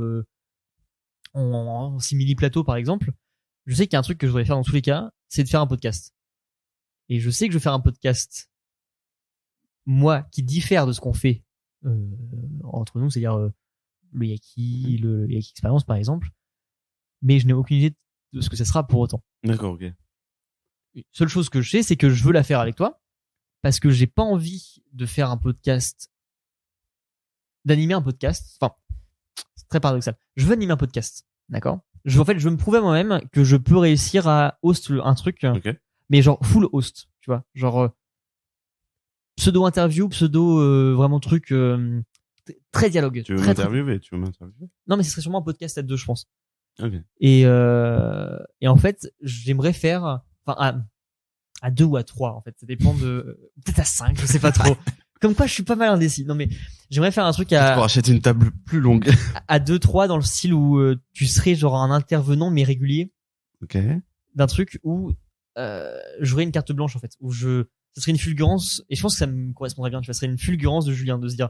S2: en simili-plateau par exemple, je sais qu'il y a un truc que je voudrais faire dans tous les cas, c'est de faire un podcast. Et je sais que je vais faire un podcast, moi, qui diffère de ce qu'on fait entre nous, c'est-à-dire le Yaki Experience par exemple, mais je n'ai aucune idée de ce que ça sera pour autant.
S1: D'accord, ok.
S2: Seule chose que je sais, c'est que je veux la faire avec toi, parce que j'ai pas envie de faire un podcast, d'animer un podcast. Enfin, c'est très paradoxal. Je veux animer un podcast, d'accord ? Je veux me prouver à moi-même que je peux réussir à host un truc, mais genre full host, tu vois, genre pseudo interview, pseudo vraiment truc. Très dialogue.
S1: Tu veux m'interviewer ?
S2: Non, mais ce serait sûrement un podcast à deux, je pense.
S1: Ok.
S2: Et en fait, j'aimerais faire, enfin, à deux ou à trois, en fait. Ça dépend de, peut-être à 5, je sais pas trop. Comme quoi, je suis pas mal indécis. Non, mais j'aimerais faire un truc
S1: Pour acheter une table plus longue.
S2: à 2-3 dans le style où tu serais genre un intervenant, mais régulier.
S1: Ok.
S2: D'un truc où, j'aurais une carte blanche, en fait. Où ça serait une fulgurance, et je pense que ça me correspondrait bien, tu vois, ça serait une fulgurance de Julien, de se dire,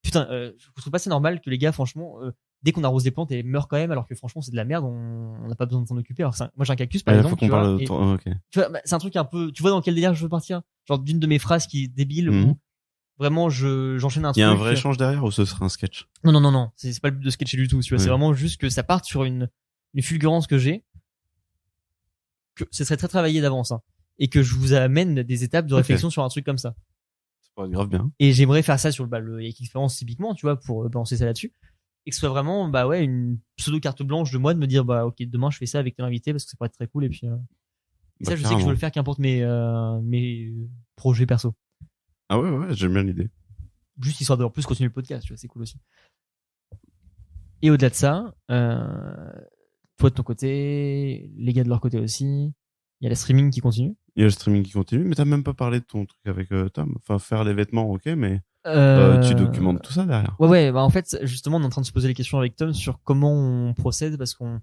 S2: putain, je trouve pas ça normal que les gars, franchement, dès qu'on arrose des plantes, elles meurent quand même, alors que franchement, c'est de la merde, on n'a pas besoin de s'en occuper. Alors, moi, j'ai un cactus, par exemple.
S1: Faut qu'on parle de toi. Ok.
S2: Tu vois, c'est un truc un peu, tu vois dans quel délire je veux partir? Genre, d'une de mes phrases qui est débile, où vraiment, j'enchaîne un truc.
S1: Il y a un vrai échange derrière ou ce sera un sketch?
S2: Non. C'est pas le but de sketcher du tout, tu vois. C'est vraiment juste que ça parte sur une fulgurance que j'ai, que ce serait très travaillé d'avance, hein, et que je vous amène des étapes de réflexion sur un truc comme ça.
S1: C'est pas grave bien.
S2: Et j'aimerais faire ça sur le Yaki Experience typiquement, tu vois, pour balancer ça là-dessus. Et que ce soit vraiment, une pseudo carte blanche de moi de me dire, ok, demain je fais ça avec tes invités parce que ça pourrait être très cool. Et puis, ça, je sais que je veux le faire qu'importe mes projets perso.
S1: Ah ouais, j'aime bien l'idée.
S2: Juste histoire de en plus continuer le podcast, tu vois, c'est cool aussi. Et au-delà de ça, toi de ton côté, les gars de leur côté aussi, il y a le streaming qui continue.
S1: Il y a le streaming qui continue, mais t'as même pas parlé de ton truc avec Tom. Enfin, faire les vêtements, ok, mais tu documentes tout ça derrière.
S2: Ouais, en fait, justement, on est en train de se poser les questions avec Tom sur comment on procède, parce comme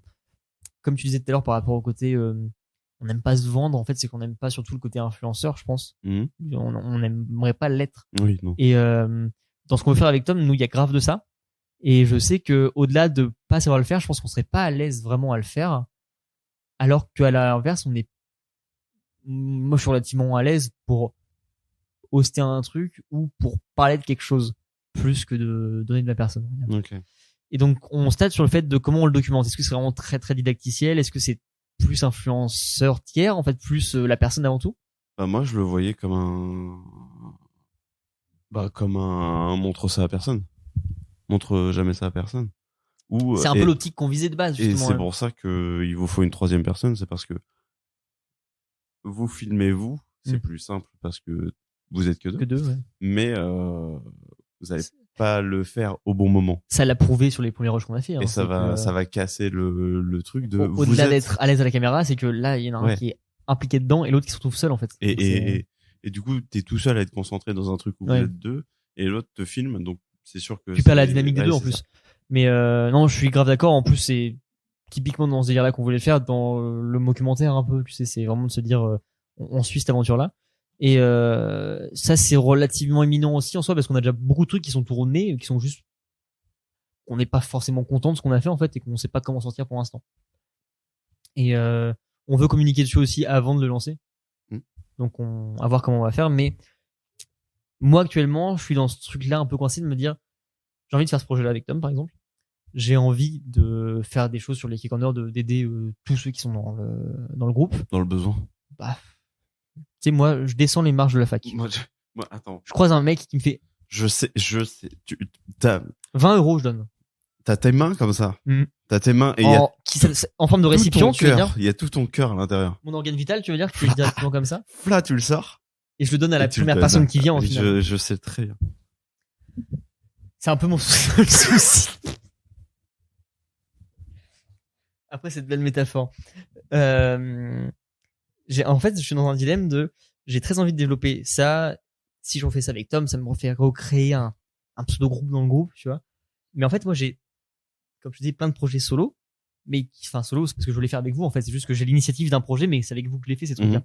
S2: tu disais tout à l'heure par rapport au côté, on n'aime pas se vendre, en fait, c'est qu'on n'aime pas surtout le côté influenceur, je pense. On n'aimerait pas l'être.
S1: Oui, non.
S2: Et dans ce qu'on veut faire avec Tom, nous, il y a grave de ça. Et je sais que au-delà de pas savoir le faire, je pense qu'on serait pas à l'aise vraiment à le faire. Alors qu'à l'inverse, moi, je suis relativement à l'aise pour hoster un truc ou pour parler de quelque chose plus que de donner de ma personne.
S1: Ok.
S2: Et donc, on stade sur le fait de comment on le documente. Est-ce que c'est vraiment très, très didacticiel? Est-ce que c'est plus influenceur tiers, en fait, plus la personne avant tout?
S1: Moi, je le voyais comme un montre ça à personne. Montre jamais ça à personne.
S2: C'est un peu l'optique qu'on visait de base, justement.
S1: Et c'est pour ça qu'il vous faut une troisième personne, c'est parce que vous filmez vous, c'est plus simple parce que vous êtes que deux.
S2: Ouais.
S1: Mais vous allez pas le faire au bon moment.
S2: Ça l'a prouvé sur les premiers rushs qu'on a fait.
S1: Et ça va casser le truc de
S2: au-delà d'être à l'aise à la caméra, c'est que là, il y en a un qui est impliqué dedans et l'autre qui se retrouve seul en fait.
S1: Et du coup, t'es tout seul à être concentré dans un truc où vous êtes deux et l'autre te filme, donc c'est sûr que
S2: tu perds la dynamique des deux en plus. Ça. Mais non, je suis grave d'accord. En plus, c'est typiquement dans ce délire-là qu'on voulait le faire dans le documentaire un peu. Tu sais, c'est vraiment de se dire, on suit cette aventure-là. Et ça, c'est relativement éminent aussi en soi parce qu'on a déjà beaucoup de trucs qui sont tournés, qui sont juste, on n'est pas forcément content de ce qu'on a fait en fait et qu'on sait pas comment sortir pour l'instant. Et on veut communiquer dessus aussi avant de le lancer. Donc on va voir comment on va faire. Mais moi actuellement, je suis dans ce truc-là un peu coincé de me dire, j'ai envie de faire ce projet-là avec Tom par exemple. J'ai envie de faire des choses sur les Geek Corner, d'aider tous ceux qui sont dans le groupe.
S1: Dans le besoin.
S2: Bah, tu sais, moi, je descends les marches de la fac.
S1: Moi, attends.
S2: Je croise un mec qui me fait.
S1: Je sais.
S2: T'as 20 €, je donne.
S1: T'as tes mains comme ça. T'as tes mains et
S2: en forme de récipient, tu veux dire.
S1: Il y a tout ton cœur à l'intérieur.
S2: Mon organe vital, tu veux dire que tu fais directement comme ça.
S1: Là, tu le sors.
S2: Et je le donne à la première personne qui vient, en final.
S1: Je sais très bien.
S2: C'est un peu mon souci. Après cette belle métaphore. En fait, je suis dans un dilemme j'ai très envie de développer ça. Si j'en fais ça avec Tom, ça me refait recréer un pseudo-groupe dans le groupe, tu vois. Mais en fait, moi, j'ai, comme je te dis, plein de projets solo. Mais, solo, c'est parce que je voulais faire avec vous, en fait. C'est juste que j'ai l'initiative d'un projet, mais c'est avec vous que je l'ai fait, ces trucs-là.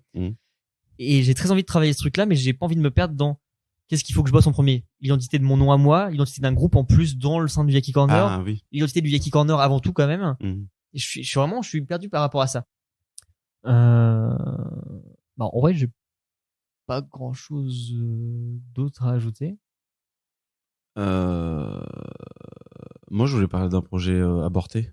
S2: Et j'ai très envie de travailler ce truc-là, mais j'ai pas envie de me perdre dans qu'est-ce qu'il faut que je bosse en premier. L'identité de mon nom à moi, l'identité d'un groupe en plus dans le sein du Yaki Corner.
S1: Ah, oui.
S2: L'identité du Yaki Corner avant tout, quand même. Et je suis perdu par rapport à ça. En vrai, j'ai pas grand chose d'autre à ajouter.
S1: Moi, je voulais parler d'un projet avorté.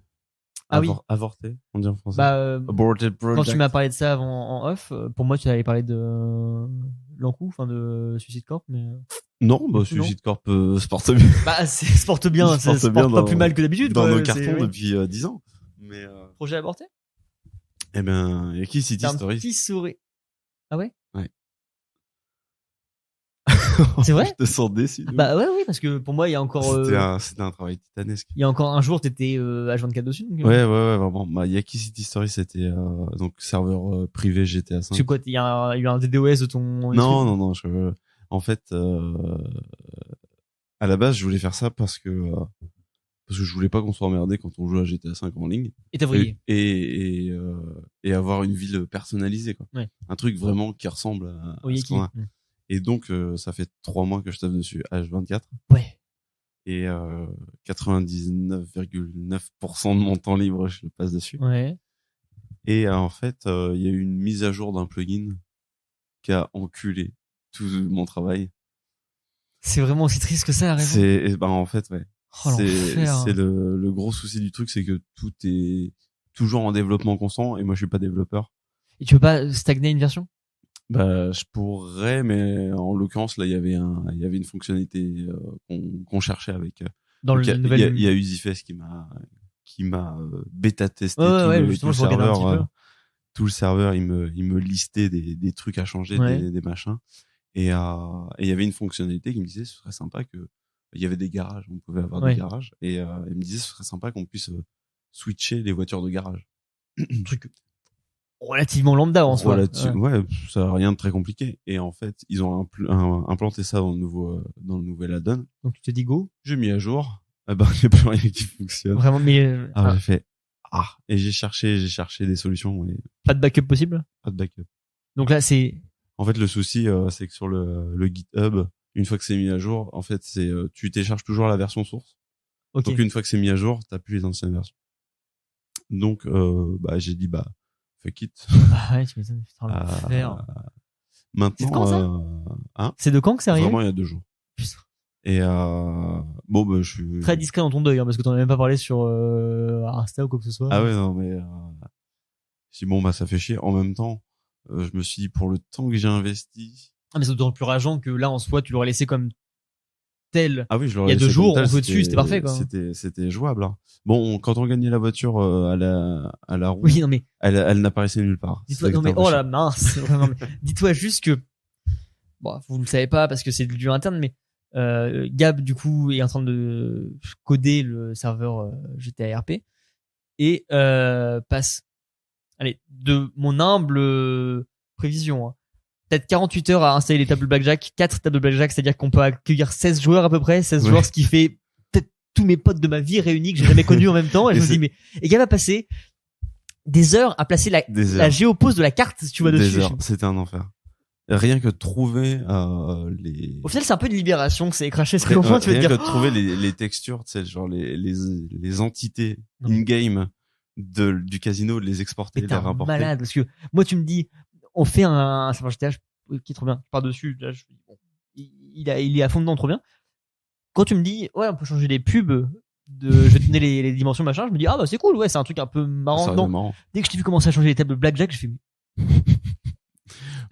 S1: Avorté, on dit en français. Aborted project.
S2: Quand tu m'as parlé de ça en off, pour moi, tu avais parlé de Lankou, enfin de Suicide Corp, mais.
S1: Non, Suicide Corp se porte bien.
S2: Se porte bien, ça se porte pas plus mal que d'habitude.
S1: Dans nos cartons depuis 10 ans. Mais
S2: projet avorté?
S1: Eh ben, Yaki City Story.
S2: Un petit sourire. Ah ouais?
S1: Ouais.
S2: C'est vrai?
S1: Je te sens déçu.
S2: Oui, parce que pour moi, il y a encore.
S1: C'était un travail titanesque.
S2: Il y a encore un jour, t'étais H24 dessus. Donc,
S1: ouais, vraiment. Yaki City Story, c'était donc serveur privé GTA 5.
S2: C'est quoi? Il y a eu un DDoS de ton.
S1: Non. En fait, à la base, je voulais faire ça parce que je voulais pas qu'on soit emmerdé quand on joue à GTA 5 en ligne.
S2: Et t'as vrillé.
S1: Et avoir une ville personnalisée, quoi. Ouais. Un truc vraiment qui ressemble à ce qu'on a. Et donc, ça fait 3 mois que je taffe dessus, H24.
S2: Ouais.
S1: Et 99,9% de mon temps libre, je le passe dessus.
S2: Ouais.
S1: Et en fait, il y a eu une mise à jour d'un plugin qui a enculé tout mon travail.
S2: C'est vraiment aussi triste que ça, la raison.
S1: En fait, ouais.
S2: Oh,
S1: c'est le gros souci du truc, c'est que tout est toujours en développement constant et moi je suis pas développeur.
S2: Et tu veux pas stagner une version?
S1: Je pourrais, mais en l'occurrence là il y avait une fonctionnalité qu'on cherchait avec.
S2: Dans le nouvel.
S1: Il y a Uziface qui m'a bêta testé
S2: justement,
S1: tout le serveur. Tout le serveur, il me listait des trucs à changer, des machins. Et il y avait une fonctionnalité qui me disait ce serait sympa que il y avait des garages, on pouvait avoir des garages, et il me disait ce serait sympa qu'on puisse switcher les voitures de garage.
S2: Truc relativement lambda en soi.
S1: Ouais, ça a rien de très compliqué. Et en fait, ils ont implanté ça dans le nouvel add-on.
S2: Donc tu te dis go.
S1: J'ai mis à jour. Il n'y a plus rien qui fonctionne.
S2: Vraiment, mais
S1: j'ai fait et j'ai cherché des solutions. Et...
S2: Pas de backup possible.
S1: Pas de backup.
S2: Donc là, c'est.
S1: En fait, le souci, c'est que sur le GitHub, une fois que c'est mis à jour, en fait, tu télécharges toujours la version source. Okay. Donc une fois que c'est mis à jour, t'as plus les anciennes versions. Donc j'ai dit fuck it.
S2: Ouais, tu m'étonnes.
S1: Maintenant,
S2: c'est de quand ça c'est de quand que ça arrive?
S1: Vraiment il y a 2 jours.
S2: Putain.
S1: Et je suis
S2: très discret dans ton deuil, parce que t'en as même pas parlé sur Insta ou quoi que ce soit.
S1: Ah ouais, non mais si ça fait chier. En même temps, je me suis dit pour le temps que j'ai investi.
S2: Ah mais c'est d'autant plus rageant que là en soi tu l'aurais laissé comme tel.
S1: Ah oui, je l'aurais
S2: il y a 2 jours, on
S1: jouait
S2: dessus, c'était parfait quoi.
S1: C'était jouable. Hein. Bon, quand on gagnait la voiture à la roue,
S2: oui, non mais
S1: elle n'apparaissait nulle part.
S2: Dis-toi, non mais oh la mince, vraiment. Dis-toi juste que vous ne le savez pas parce que c'est du interne, mais Gab du coup est en train de coder le serveur GTA RP et passe, allez, de mon humble prévision, hein, peut-être 48 heures à installer les tables blackjack, 4 tables blackjack, c'est-à-dire qu'on peut accueillir 16 joueurs à peu près, 16 joueurs, ce qui fait peut-être tous mes potes de ma vie réunis que j'ai jamais connus en même temps. Et je me dis, mais, et Gab a passé des heures à placer la géopose de la carte, si tu vois, dessus.
S1: Des heures, c'était un enfer. Rien que de trouver les...
S2: Au final, c'est un peu une libération que c'est craché ce que l'on tu veux
S1: rien
S2: dire.
S1: que de trouver les textures, tu sais, genre les entités in-game du casino, de les exporter,
S2: Mais
S1: les rapporter.
S2: malade, parce que moi, tu me dis, on fait un serveur GTA qui est trop bien. Par dessus, là, je dis, bon, il est à fond dedans, trop bien. Quand tu me dis, ouais, on peut changer les pubs, je vais te donner les dimensions, machin, je me dis, ah bah c'est cool, ouais, c'est un truc un peu marrant. Non,
S1: marrant.
S2: dès que je t'ai vu commencer à changer les tables de blackjack, je fais,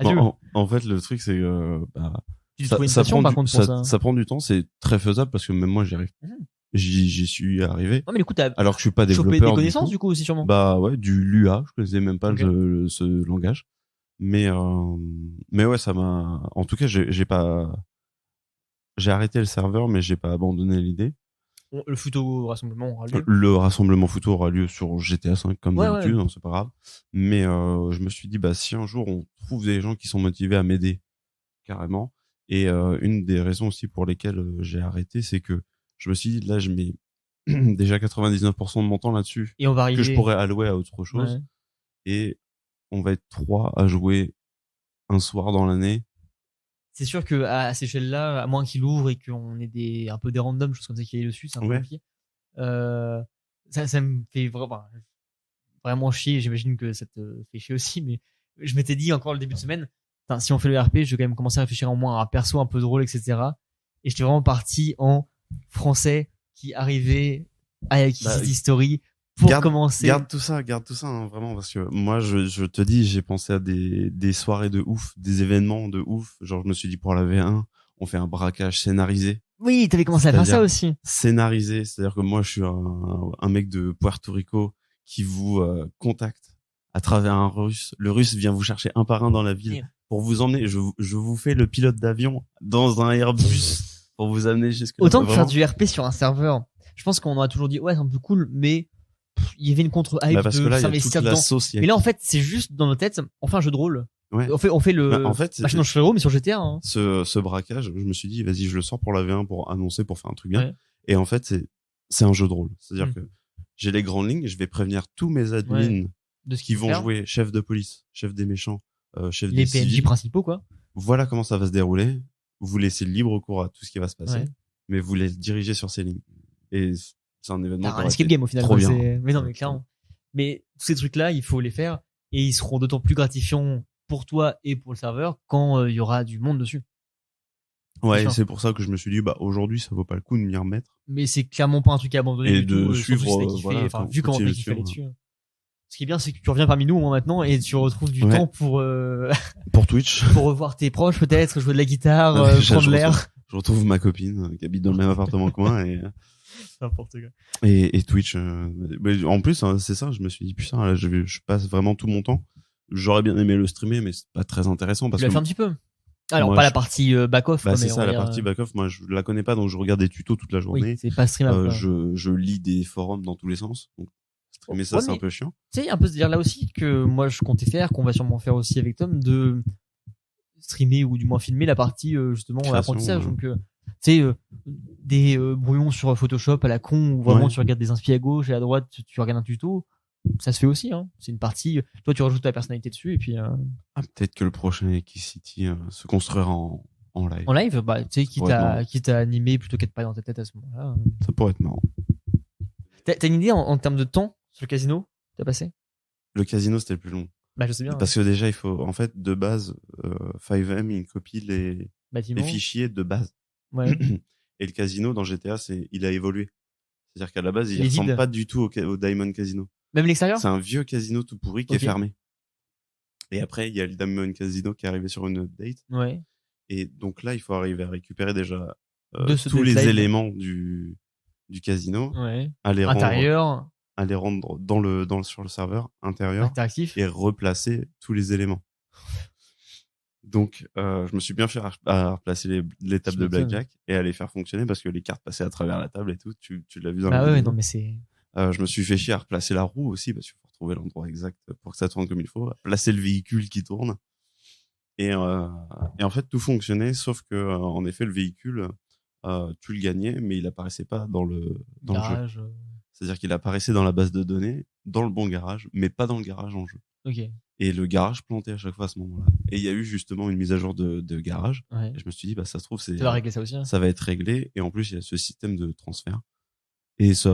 S1: bon, en fait, le truc, c'est que
S2: tu trouves une passion, par contre, pour ça.
S1: Ça prend du temps, c'est très faisable parce que même moi, j'y arrive. J'y suis arrivé.
S2: Non, mais du coup, t'as
S1: alors que je suis pas développeur.
S2: Chopé des connaissances, du coup, aussi, sûrement.
S1: Bah ouais, du Lua, je connaissais même pas ce langage. Mais ouais, ça m'a, en tout cas, j'ai arrêté le serveur, mais j'ai pas abandonné l'idée.
S2: Le photo rassemblement aura lieu.
S1: Le rassemblement photo aura lieu sur GTA 5 comme d'habitude, hein, c'est pas grave. Mais je me suis dit, bah si un jour on trouve des gens qui sont motivés à m'aider, carrément. Et une des raisons aussi pour lesquelles j'ai arrêté, c'est que je me suis dit, là, je mets déjà 99% de mon temps là-dessus,
S2: et on va arriver...
S1: que je pourrais allouer à autre chose. Ouais. Et on va être 3 à jouer un soir dans l'année.
S2: C'est sûr que à cette échelle-là, à moins qu'il ouvre et qu'on ait un peu des randoms, choses comme ça qui aillent dessus, c'est un peu compliqué. Ça me fait vraiment chier. J'imagine que ça te fait chier aussi, mais je m'étais dit encore le début de semaine, si on fait le RP, je vais quand même commencer à réfléchir en moins à un perso un peu drôle, etc. Et j'étais vraiment parti en français qui arrivait à City Story pour commencer.
S1: Garde tout ça, hein, vraiment, parce que moi, je te dis, j'ai pensé à des soirées de ouf, des événements de ouf. Genre, je me suis dit, pour la V1, on fait un braquage scénarisé.
S2: Oui, t'avais commencé à faire ça aussi.
S1: Scénarisé, c'est-à-dire que moi, je suis un mec de Puerto Rico qui vous contacte à travers un Russe. Le Russe vient vous chercher un par un dans la ville pour vous emmener. Je vous fais le pilote d'avion dans un Airbus pour vous amener jusque-là.
S2: Autant que faire du RP sur un serveur. Je pense qu'on a toujours dit, ouais, c'est un peu cool, mais il y avait une contre-hype
S1: de
S2: s'investir dedans. Mais là, en fait, c'est juste dans nos têtes, on fait un jeu de rôle. Ouais. On fait le Machine dans Chevreau, mais sur GTA. Hein.
S1: Ce braquage, je me suis dit, vas-y, je le sors pour la V1 pour annoncer, pour faire un truc bien. Ouais. Et en fait, c'est un jeu de rôle. C'est-à-dire que j'ai les grandes lignes, je vais prévenir tous mes admins de ce qui vont jouer chef de police, chef des méchants, chef des civils.
S2: Les PNJ principaux, quoi.
S1: Voilà comment ça va se dérouler. Vous laissez libre cours à tout ce qui va se passer, mais vous les dirigez sur ces lignes. Et c'est un événement.
S2: Un escape game au final. Mais non, mais clairement. Mais tous ces trucs-là, il faut les faire et ils seront d'autant plus gratifiants pour toi et pour le serveur quand il y aura du monde dessus.
S1: Ouais, c'est pour ça que je me suis dit, bah, aujourd'hui, ça vaut pas le coup de m'y remettre.
S2: Mais c'est clairement pas un truc à abandonner.
S1: Et de suivre,
S2: voilà. Enfin, vu comment t'as kiffé dessus. Ce qui est bien, c'est que tu reviens parmi nous maintenant et tu retrouves du temps pour
S1: Twitch.
S2: Pour revoir tes proches, peut-être, jouer de la guitare, prendre l'air.
S1: Je retrouve ma copine qui habite dans le même appartement que moi et
S2: n'importe quoi.
S1: Et Twitch, en plus, hein, c'est ça, je me suis dit, putain, là, je passe vraiment tout mon temps. J'aurais bien aimé le streamer, mais c'est pas très intéressant parce
S2: tu l'as fait un petit peu. Alors, moi, pas la partie back-off.
S1: C'est ça, la partie back-off. Moi, je la connais pas, donc je regarde des tutos toute la journée.
S2: Oui, c'est pas streamable.
S1: Je lis des forums dans tous les sens. Donc, streamer ça, c'est un peu chiant.
S2: Tu sais, un peu se dire là aussi que moi, je comptais faire, qu'on va sûrement faire aussi avec Tom, de streamer ou du moins filmer la partie, justement, apprentissage. Donc, tu sais, des brouillons sur Photoshop à la con, où vraiment tu regardes des inspi à gauche et à droite, tu regardes un tuto. Ça se fait aussi, hein. C'est une partie, toi tu rajoutes ta personnalité dessus et puis
S1: peut-être que le prochain X-City se construira en live.
S2: En live, bah tu sais, quitte à animer plutôt qu'être pas dans ta tête à ce moment-là.
S1: Ça pourrait être marrant.
S2: T'as une idée en termes de temps sur le casino t'as passé?
S1: Le casino c'était le plus long.
S2: Bah je sais bien.
S1: Parce que déjà il faut, en fait, de base, 5M il copie les fichiers de base.
S2: Ouais.
S1: Et le casino dans GTA il a évolué. C'est-à-dire qu'à la base il ressemble pas du tout au Diamond Casino.
S2: Même l'extérieur?
S1: C'est un vieux casino tout pourri qui est fermé. Et après, il y a le Diamond Casino qui est arrivé sur une update.
S2: Ouais.
S1: Et donc là, il faut arriver à récupérer déjà tous les éléments du casino.
S2: Ouais.
S1: À les rendre sur le serveur intérieur.
S2: Interactif.
S1: Et replacer tous les éléments. Donc, je me suis bien fait à replacer les tables
S2: Tu
S1: de
S2: m'étonnes.
S1: blackjack et à les faire fonctionner parce que les cartes passaient à travers la table et tout. Tu l'as vu dans
S2: Bah
S1: la
S2: ouais,
S1: vidéo.
S2: non, mais c'est.
S1: Je me suis fait chier à replacer la roue aussi parce qu'il faut retrouver l'endroit exact pour que ça tourne comme il faut. À placer le véhicule qui tourne. Et en fait, tout fonctionnait, sauf que en effet, le véhicule, tu le gagnais, mais il apparaissait pas dans le jeu.
S2: Garage.
S1: C'est-à-dire qu'il apparaissait dans la base de données, dans le bon garage, mais pas dans le garage en jeu.
S2: Ok.
S1: Et le garage plantait à chaque fois à ce moment-là. Et il y a eu justement une mise à jour de garage.
S2: Ouais.
S1: Et je me suis dit, bah ça se trouve,
S2: Tu vas régler ça aussi. Hein.
S1: ça va être réglé. Et en plus, il y a ce système de transfert. Et ça,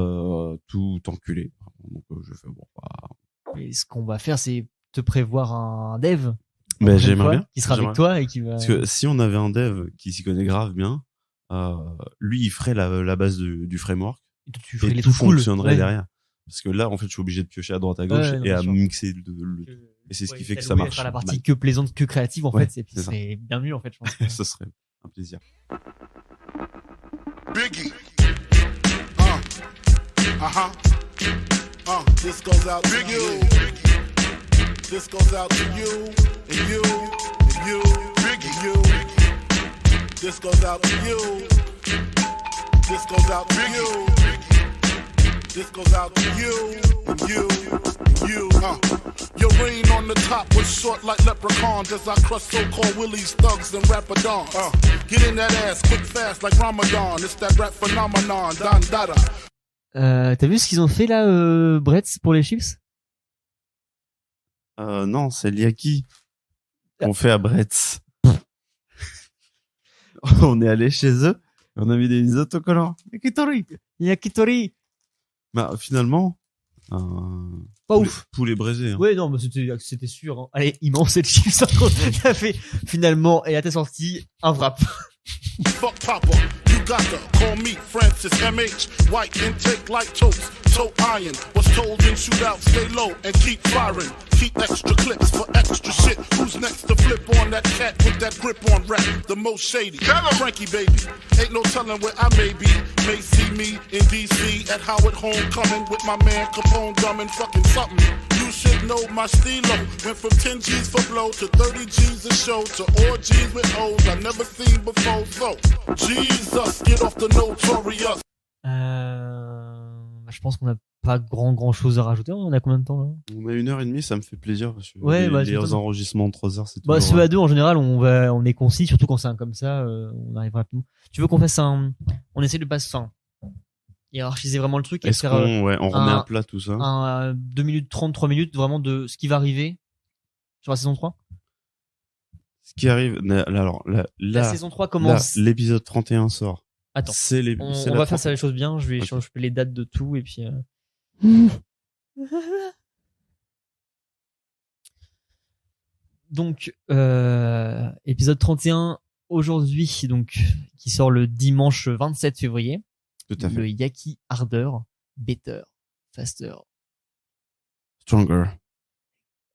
S1: tout enculé. Donc, je fais bon. Bah...
S2: Et ce qu'on va faire, c'est te prévoir un dev.
S1: Mais
S2: Une
S1: j'aimerais
S2: fois,
S1: bien.
S2: Qui sera avec
S1: J'aimerais.
S2: toi et qui va.
S1: Parce que si on avait un dev qui s'y connaît grave bien, lui, il ferait la base du framework.
S2: Et toi, tu ferais
S1: Et
S2: les
S1: tout
S2: trucs cool.
S1: fonctionnerait
S2: Ouais.
S1: derrière. Parce que là, en fait, je suis obligé de piocher à droite à gauche
S2: Ouais, non,
S1: et
S2: bien
S1: à
S2: sûr.
S1: mixer et c'est ce qui fait que ça marche.
S2: Faire la partie
S1: mal.
S2: que plaisante, que créative, en
S1: Ouais,
S2: fait. Et puis,
S1: c'est ça.
S2: c'est bien mieux, en fait, je pense.
S1: Ce serait un plaisir.
S4: Biggie. This goes out to you. This goes out to you and you and you and you. This goes out to you. This goes out to you. This goes out to you and you and you. Your reign on the top was short like leprechauns as I crush so-called willies, thugs, and rapadons. Get in that ass quick fast like Ramadan. It's that rap phenomenon, Don Dada.
S2: T'as vu ce qu'ils ont fait là, Bretz, pour les chips?
S1: Non, c'est l'Yaki qu'on fait à Bretz. On est allé chez eux, on a mis des autocollants.
S2: Yakitori.
S1: Bah, finalement,
S2: Pas ouf.
S1: poulet braisé. Hein.
S2: Ouais, non, mais c'était sûr. Hein. Allez, immense cette chips. T'as fait finalement, et à ta sortie, un wrap.
S4: Fuck Papa, you got to call me Francis MH. White intake like toast, toe iron. Was told in shootout, stay low and keep firing. Keep extra clips for extra shit. Who's next to flip on that cat with that grip on rap? The most shady. Frankie baby, ain't no telling where I may be. May see me in DC at Howard Homecoming with my man Capone gumming fucking something. You should know my stilo. Went from 10 G's for blow to 30 G's a show to all G's with O's I never seen before. So, Jesus, get off the notorious.
S2: Je pense qu'on n'a pas grand chose à rajouter. On a combien de temps là?
S1: On a 1h30, ça me fait plaisir parce que
S2: Ouais, bah,
S1: les enregistrements de 3 heures, c'est
S2: Bah,
S1: toujours...
S2: ceux à deux, en général, on est concis, surtout quand c'est un comme ça, on arrive rapidement. Tu veux qu'on fasse on essaie de passer, hiérarchiser vraiment le truc et
S1: Est-ce
S2: faire
S1: qu'on on remet
S2: un-
S1: à plat tout ça?
S2: un 2 minutes 30, 3 minutes vraiment de ce qui va arriver sur la saison 3?
S1: Ce qui arrive, alors
S2: La
S1: là,
S2: saison 3
S1: là,
S2: commence.
S1: l'épisode 31 sort.
S2: Attends.
S1: C'est
S2: On
S1: c'est
S2: va
S1: la
S2: faire ça les choses bien. Je vais
S1: Ok.
S2: changer les dates de tout et puis. Donc épisode 31 aujourd'hui, donc qui sort le dimanche 27 février.
S1: Tout à fait.
S2: Le Yaki Harder, Better, Faster.
S1: Stronger.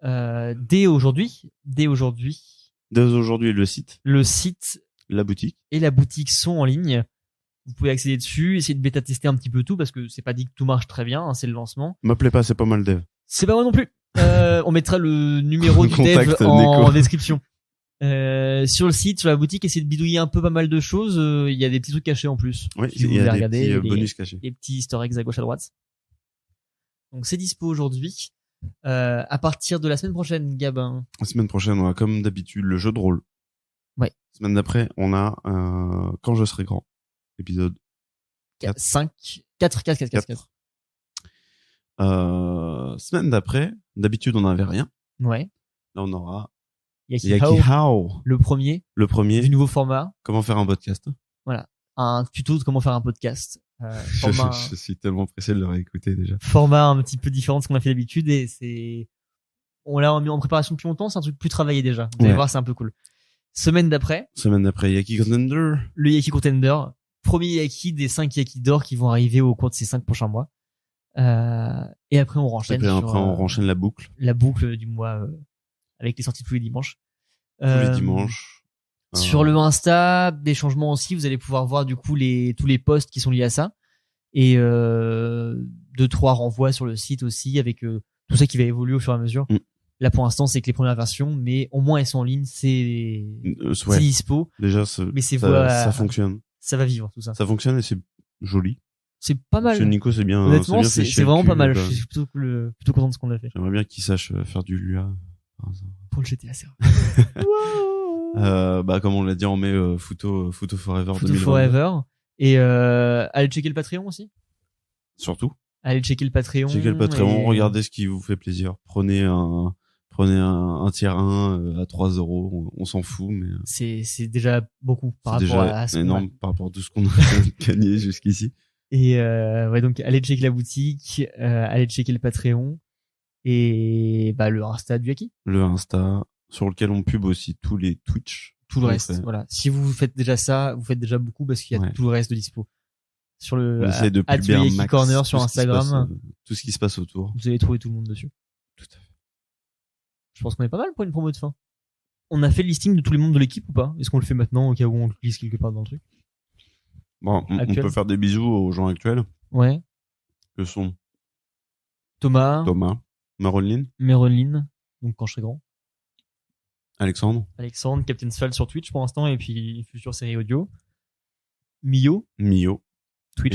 S2: Dès aujourd'hui,
S1: Dès aujourd'hui, le site,
S2: le site
S1: la boutique.
S2: et la boutique sont en ligne. Vous pouvez accéder dessus, essayer de bêta-tester un petit peu tout parce que c'est pas dit que tout marche très bien, hein, c'est le lancement.
S1: M'appelez pas, c'est pas mal dev.
S2: C'est pas moi non plus. On mettra le numéro du dev
S1: Contact
S2: en
S1: Neko.
S2: description. Sur le site, sur la boutique, essayez de bidouiller un peu pas mal de choses. Il y a des petits trucs cachés en plus.
S1: Oui,
S2: Si vous
S1: il y
S2: voulez
S1: a des
S2: regarder,
S1: petits
S2: les-
S1: bonus cachés.
S2: Des petits easter eggs à gauche à droite. Donc c'est dispo aujourd'hui. À partir de la semaine prochaine, Gabin.
S1: La semaine prochaine, on a comme d'habitude le jeu de rôle.
S2: Ouais.
S1: Semaine d'après, on a Quand je serai grand. Épisode 4.
S2: 4.
S1: Semaine d'après, d'habitude, on n'avait rien.
S2: Ouais.
S1: Là, on aura
S2: Yaki
S1: Yaki
S2: How,
S1: How.
S2: le premier
S1: Le premier,
S2: du nouveau format.
S1: comment faire un podcast.
S2: Un tuto de comment faire un podcast.
S1: Je suis tellement pressé de le réécouter déjà.
S2: Format un petit peu différent de ce qu'on a fait d'habitude et on l'a mis en préparation depuis longtemps, c'est un truc plus travaillé déjà. Vous allez
S1: Ouais.
S2: voir, c'est un peu cool. Semaine d'après,
S1: Semaine d'après, Yaki Contender.
S2: le Yaki Contender, premier Yaki des 5 Yaki d'or qui vont arriver au cours de ces 5 prochains mois. Et après on renchaîne
S1: Après,
S2: sur
S1: on enchaîne la boucle.
S2: la boucle du mois avec les sorties tous les dimanches.
S1: Tous les dimanches.
S2: Sur le Insta, des changements aussi, vous allez pouvoir voir du coup tous les posts qui sont liés à ça et 2-3 renvois sur le site aussi avec tout ça qui va évoluer au fur et à mesure.
S1: Mm.
S2: Là, pour l'instant, c'est que les premières versions, mais au moins elles sont en ligne, c'est
S1: Ouais.
S2: dispo,
S1: Déjà,
S2: mais c'est
S1: ça fonctionne.
S2: ça va vivre tout ça.
S1: Ça fonctionne et c'est joli.
S2: C'est pas mal.
S1: Parce que Nico, c'est bien.
S2: Honnêtement,
S1: bien
S2: c'est
S1: séché le
S2: vraiment
S1: cul,
S2: pas mal.
S1: quoi.
S2: Je suis plutôt content de ce qu'on a fait.
S1: J'aimerais bien qu'il sache faire du Lua.
S2: Pour le GTA, c'est
S1: Comme on l'a dit, on met Photo Forever
S2: Photo
S1: 2022.
S2: Forever. Et allez checker le Patreon aussi.
S1: Surtout.
S2: Allez checker le Patreon.
S1: Checkez le Patreon,
S2: et-
S1: regardez ce qui vous fait plaisir. Prenez un tiers 1 à 3 €. On s'en fout, mais
S2: C'est déjà beaucoup par
S1: c'est
S2: rapport
S1: déjà
S2: à ce qu'on
S1: énorme
S2: a.
S1: par rapport à tout ce qu'on a gagné jusqu'ici.
S2: Et ouais, donc allez checker la boutique, allez checker le Patreon et le Insta du Haki.
S1: Le Insta, sur lequel on pub aussi tous les Twitch.
S2: Tout le
S1: On
S2: reste.
S1: fait.
S2: Voilà. Si vous faites déjà ça, vous faites déjà beaucoup parce qu'il y a
S1: Ouais.
S2: tout le reste de dispo. Sur le
S1: On essaie de
S2: @
S1: publier un
S2: Haki
S1: max
S2: Corner sur
S1: tout ce qui se
S2: Instagram,
S1: passe, tout ce qui se passe autour.
S2: vous allez trouver tout le monde dessus.
S1: Tout à fait.
S2: Je pense qu'on est pas mal pour une promo de fin. On a fait le listing de tous les membres de l'équipe ou pas? Est-ce qu'on le fait maintenant au cas où on le glisse quelque part dans le truc?
S1: Bon, on
S2: Actuel.
S1: peut faire des bisous aux gens actuels,
S2: Ouais.
S1: que sont
S2: Thomas,
S1: Thomas, Marilyn,
S2: Meronline, donc quand je serai grand.
S1: Alexandre,
S2: Alexandre, Captain Sphal sur Twitch pour l'instant et puis future série audio. Mio,
S1: Mio,
S2: Twitch.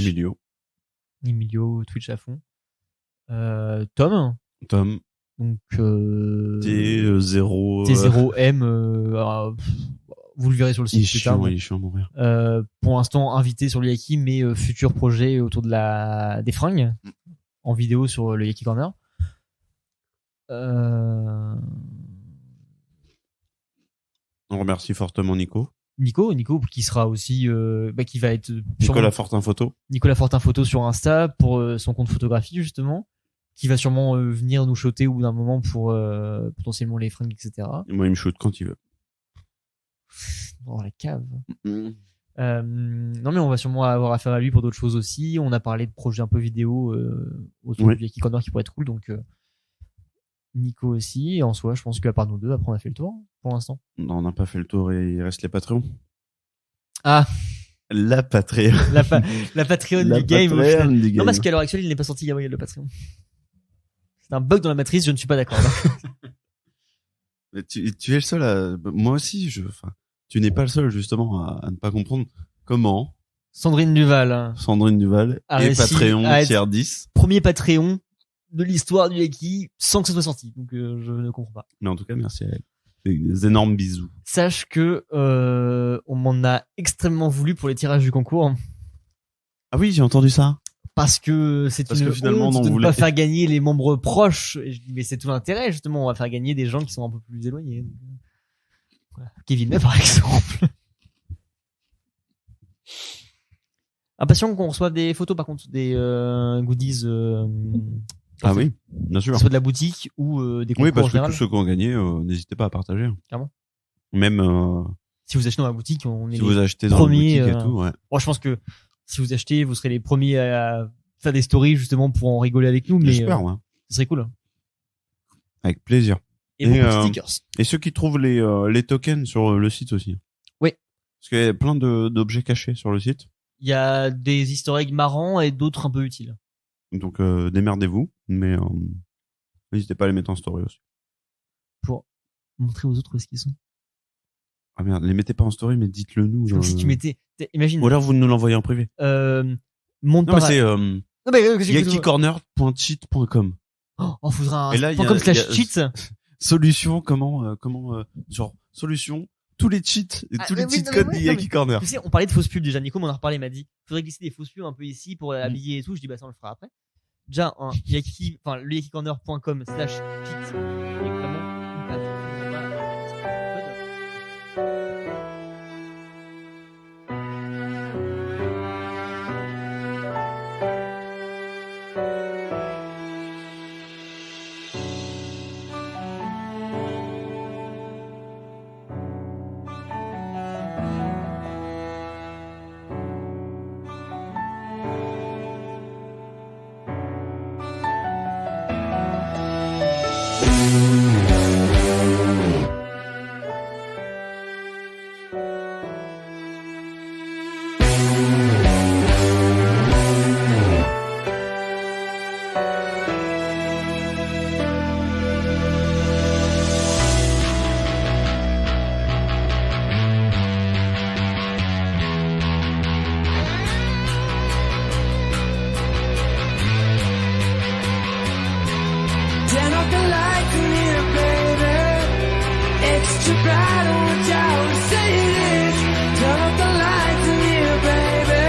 S1: Emilio,
S2: Twitch à fond. Tom,
S1: Tom,
S2: donc
S1: T0.
S2: T0M, vous le verrez sur le
S1: Il est
S2: site plus tard.
S1: chiant, il est chiant à mourir.
S2: Pour l'instant invité sur le Yaki, mais futur projet autour de des fringues en vidéo sur le Yaki Corner.
S1: On remercie fortement Nico.
S2: Nico qui sera aussi qui va être
S1: Nicolas Fortin Photo.
S2: Nicolas Fortin Photo sur Insta pour son compte photographie justement, qui va sûrement venir nous shooter au bout d'un moment pour potentiellement les fringues, etc.
S1: Et moi, il me shoot quand il veut.
S2: Dans la cave. Non mais on va sûrement avoir affaire à lui pour d'autres choses aussi. On a parlé de projets un peu vidéo autour
S1: Oui.
S2: du Yaki Corner qui pourrait être cool, donc Nico aussi. Et en soi, je pense qu'à part nous deux, après on a fait le tour pour l'instant.
S1: Non, on n'a pas fait le tour et il reste les Patreons.
S2: Ah,
S1: La Patreon.
S2: la Patreon
S1: La
S2: du game. au
S1: Patreon
S2: final.
S1: du game.
S2: Non, parce qu'à l'heure actuelle, il n'est pas sorti Gabriel le Patreon. C'est un bug dans la matrice, je ne suis pas d'accord. là.
S1: Mais tu es le seul à... Moi aussi, tu n'es pas le seul, justement, à ne pas comprendre comment
S2: Sandrine Duval, hein,
S1: Sandrine Duval
S2: a
S1: et
S2: réussi
S1: Patreon
S2: à être-
S1: tier 10.
S2: premier Patreon de l'histoire du Yaki sans que ce soit sorti. Donc je ne comprends pas.
S1: Mais en tout cas, merci à elle. Des énormes bisous.
S2: Sache que on m'en a extrêmement voulu pour les tirages du concours
S1: Ah oui, j'ai entendu ça.
S2: parce que c'est
S1: Parce
S2: une
S1: que finalement,
S2: honte
S1: on en
S2: de ne
S1: voulait.
S2: pas faire gagner les membres proches. Et je dis mais c'est tout l'intérêt justement, on va faire gagner des gens qui sont un peu plus éloignés. Donc, voilà. Kevin May par exemple. Impatient qu'on reçoive des photos par contre, des goodies.
S1: Ah oui, bien sûr.
S2: Que ce soit de la boutique ou des concours
S1: Oui,
S2: en
S1: parce que
S2: général.
S1: tous ceux qui ont gagné, n'hésitez pas à partager.
S2: Clairement.
S1: Même
S2: Si vous achetez dans la boutique, on est
S1: si
S2: les
S1: vous achetez dans
S2: premiers,
S1: la boutique et tout, ouais.
S2: Bon, je pense que si vous achetez, vous serez les premiers à faire des stories justement pour en rigoler avec nous, mais
S1: J'espère, ouais.
S2: ce serait cool.
S1: Avec plaisir.
S2: Et,
S1: Et,
S2: beaucoup de stickers.
S1: Et ceux qui trouvent les tokens sur le site aussi.
S2: Oui.
S1: Parce qu'il y a plein d'objets cachés sur le site.
S2: Il y a des easter eggs marrants et d'autres un peu utiles.
S1: Donc démerdez-vous, mais n'hésitez pas à les mettre en story aussi.
S2: Pour montrer aux autres où est-ce qu'ils sont.
S1: Ah merde, les mettez pas en story, mais dites-le nous.
S2: Comme si tu mettais, imagine,
S1: Ou alors vous nous l'envoyez en privé.
S2: monte
S1: Non mais
S2: par...
S1: c'est
S2: Non, mais,
S1: yakicorner.cheat.com.
S2: on faudra un
S1: Et là, il y a-
S2: .com
S1: il y a-
S2: / cheats.
S1: Solution, genre solution, tous les cheats et tous les
S2: oui,
S1: cheat
S2: non, mais
S1: codes
S2: ouais,
S1: du
S2: non,
S1: Yaki
S2: mais-
S1: Corner.
S2: Tu sais, on parlait de fausses pubs déjà. Nico m'en a reparlé, il m'a dit, faudrait glisser des fausses pubs un peu ici pour habiller et tout. Je dis, bah, ça, on le fera après. Déjà, le yakicorner.com / cheats. Il y a vraiment une page.
S5: too bad, I want y'all to say this. Turn up the lights in here, baby.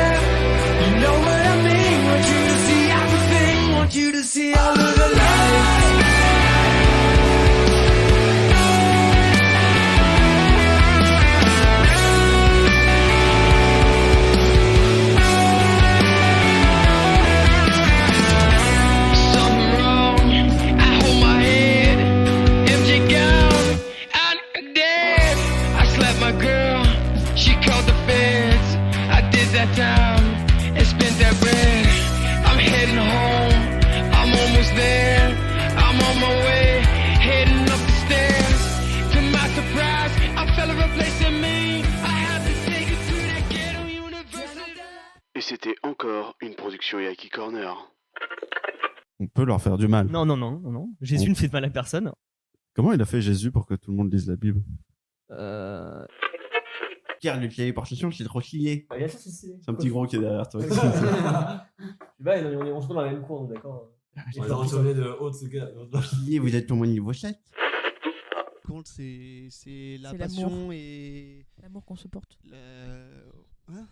S5: You know what I mean. Want you to see everything. Want you to see all of the lights. Something wrong. I hold my head. Empty gown. I'm dead. I slapped my girl. She called the feds. I did that time and spent that bread. I'm heading home. I'm almost there. I'm on my way. Heading up the stairs. To my surprise, I felt a replacing me. I had to take it to that ghetto university.
S6: Et c'était encore une production Yaki Corner.
S1: On peut leur faire du mal.
S2: Non, non, non, non, non. Jésus ne fait de mal à personne.
S1: Comment il a fait Jésus pour que tout le monde lise la Bible? Pierre, le clavier partition, c'est trop stylé. C'est un petit gros qui est derrière toi.
S2: On se trouve dans la même cour, d'accord.
S7: On va retourner de haut de ce gars.
S1: Vous êtes au moins niveau 7.
S8: Compte, c'est la
S9: C'est
S8: passion
S9: l'amour.
S8: et
S9: L'amour qu'on se porte.
S8: hein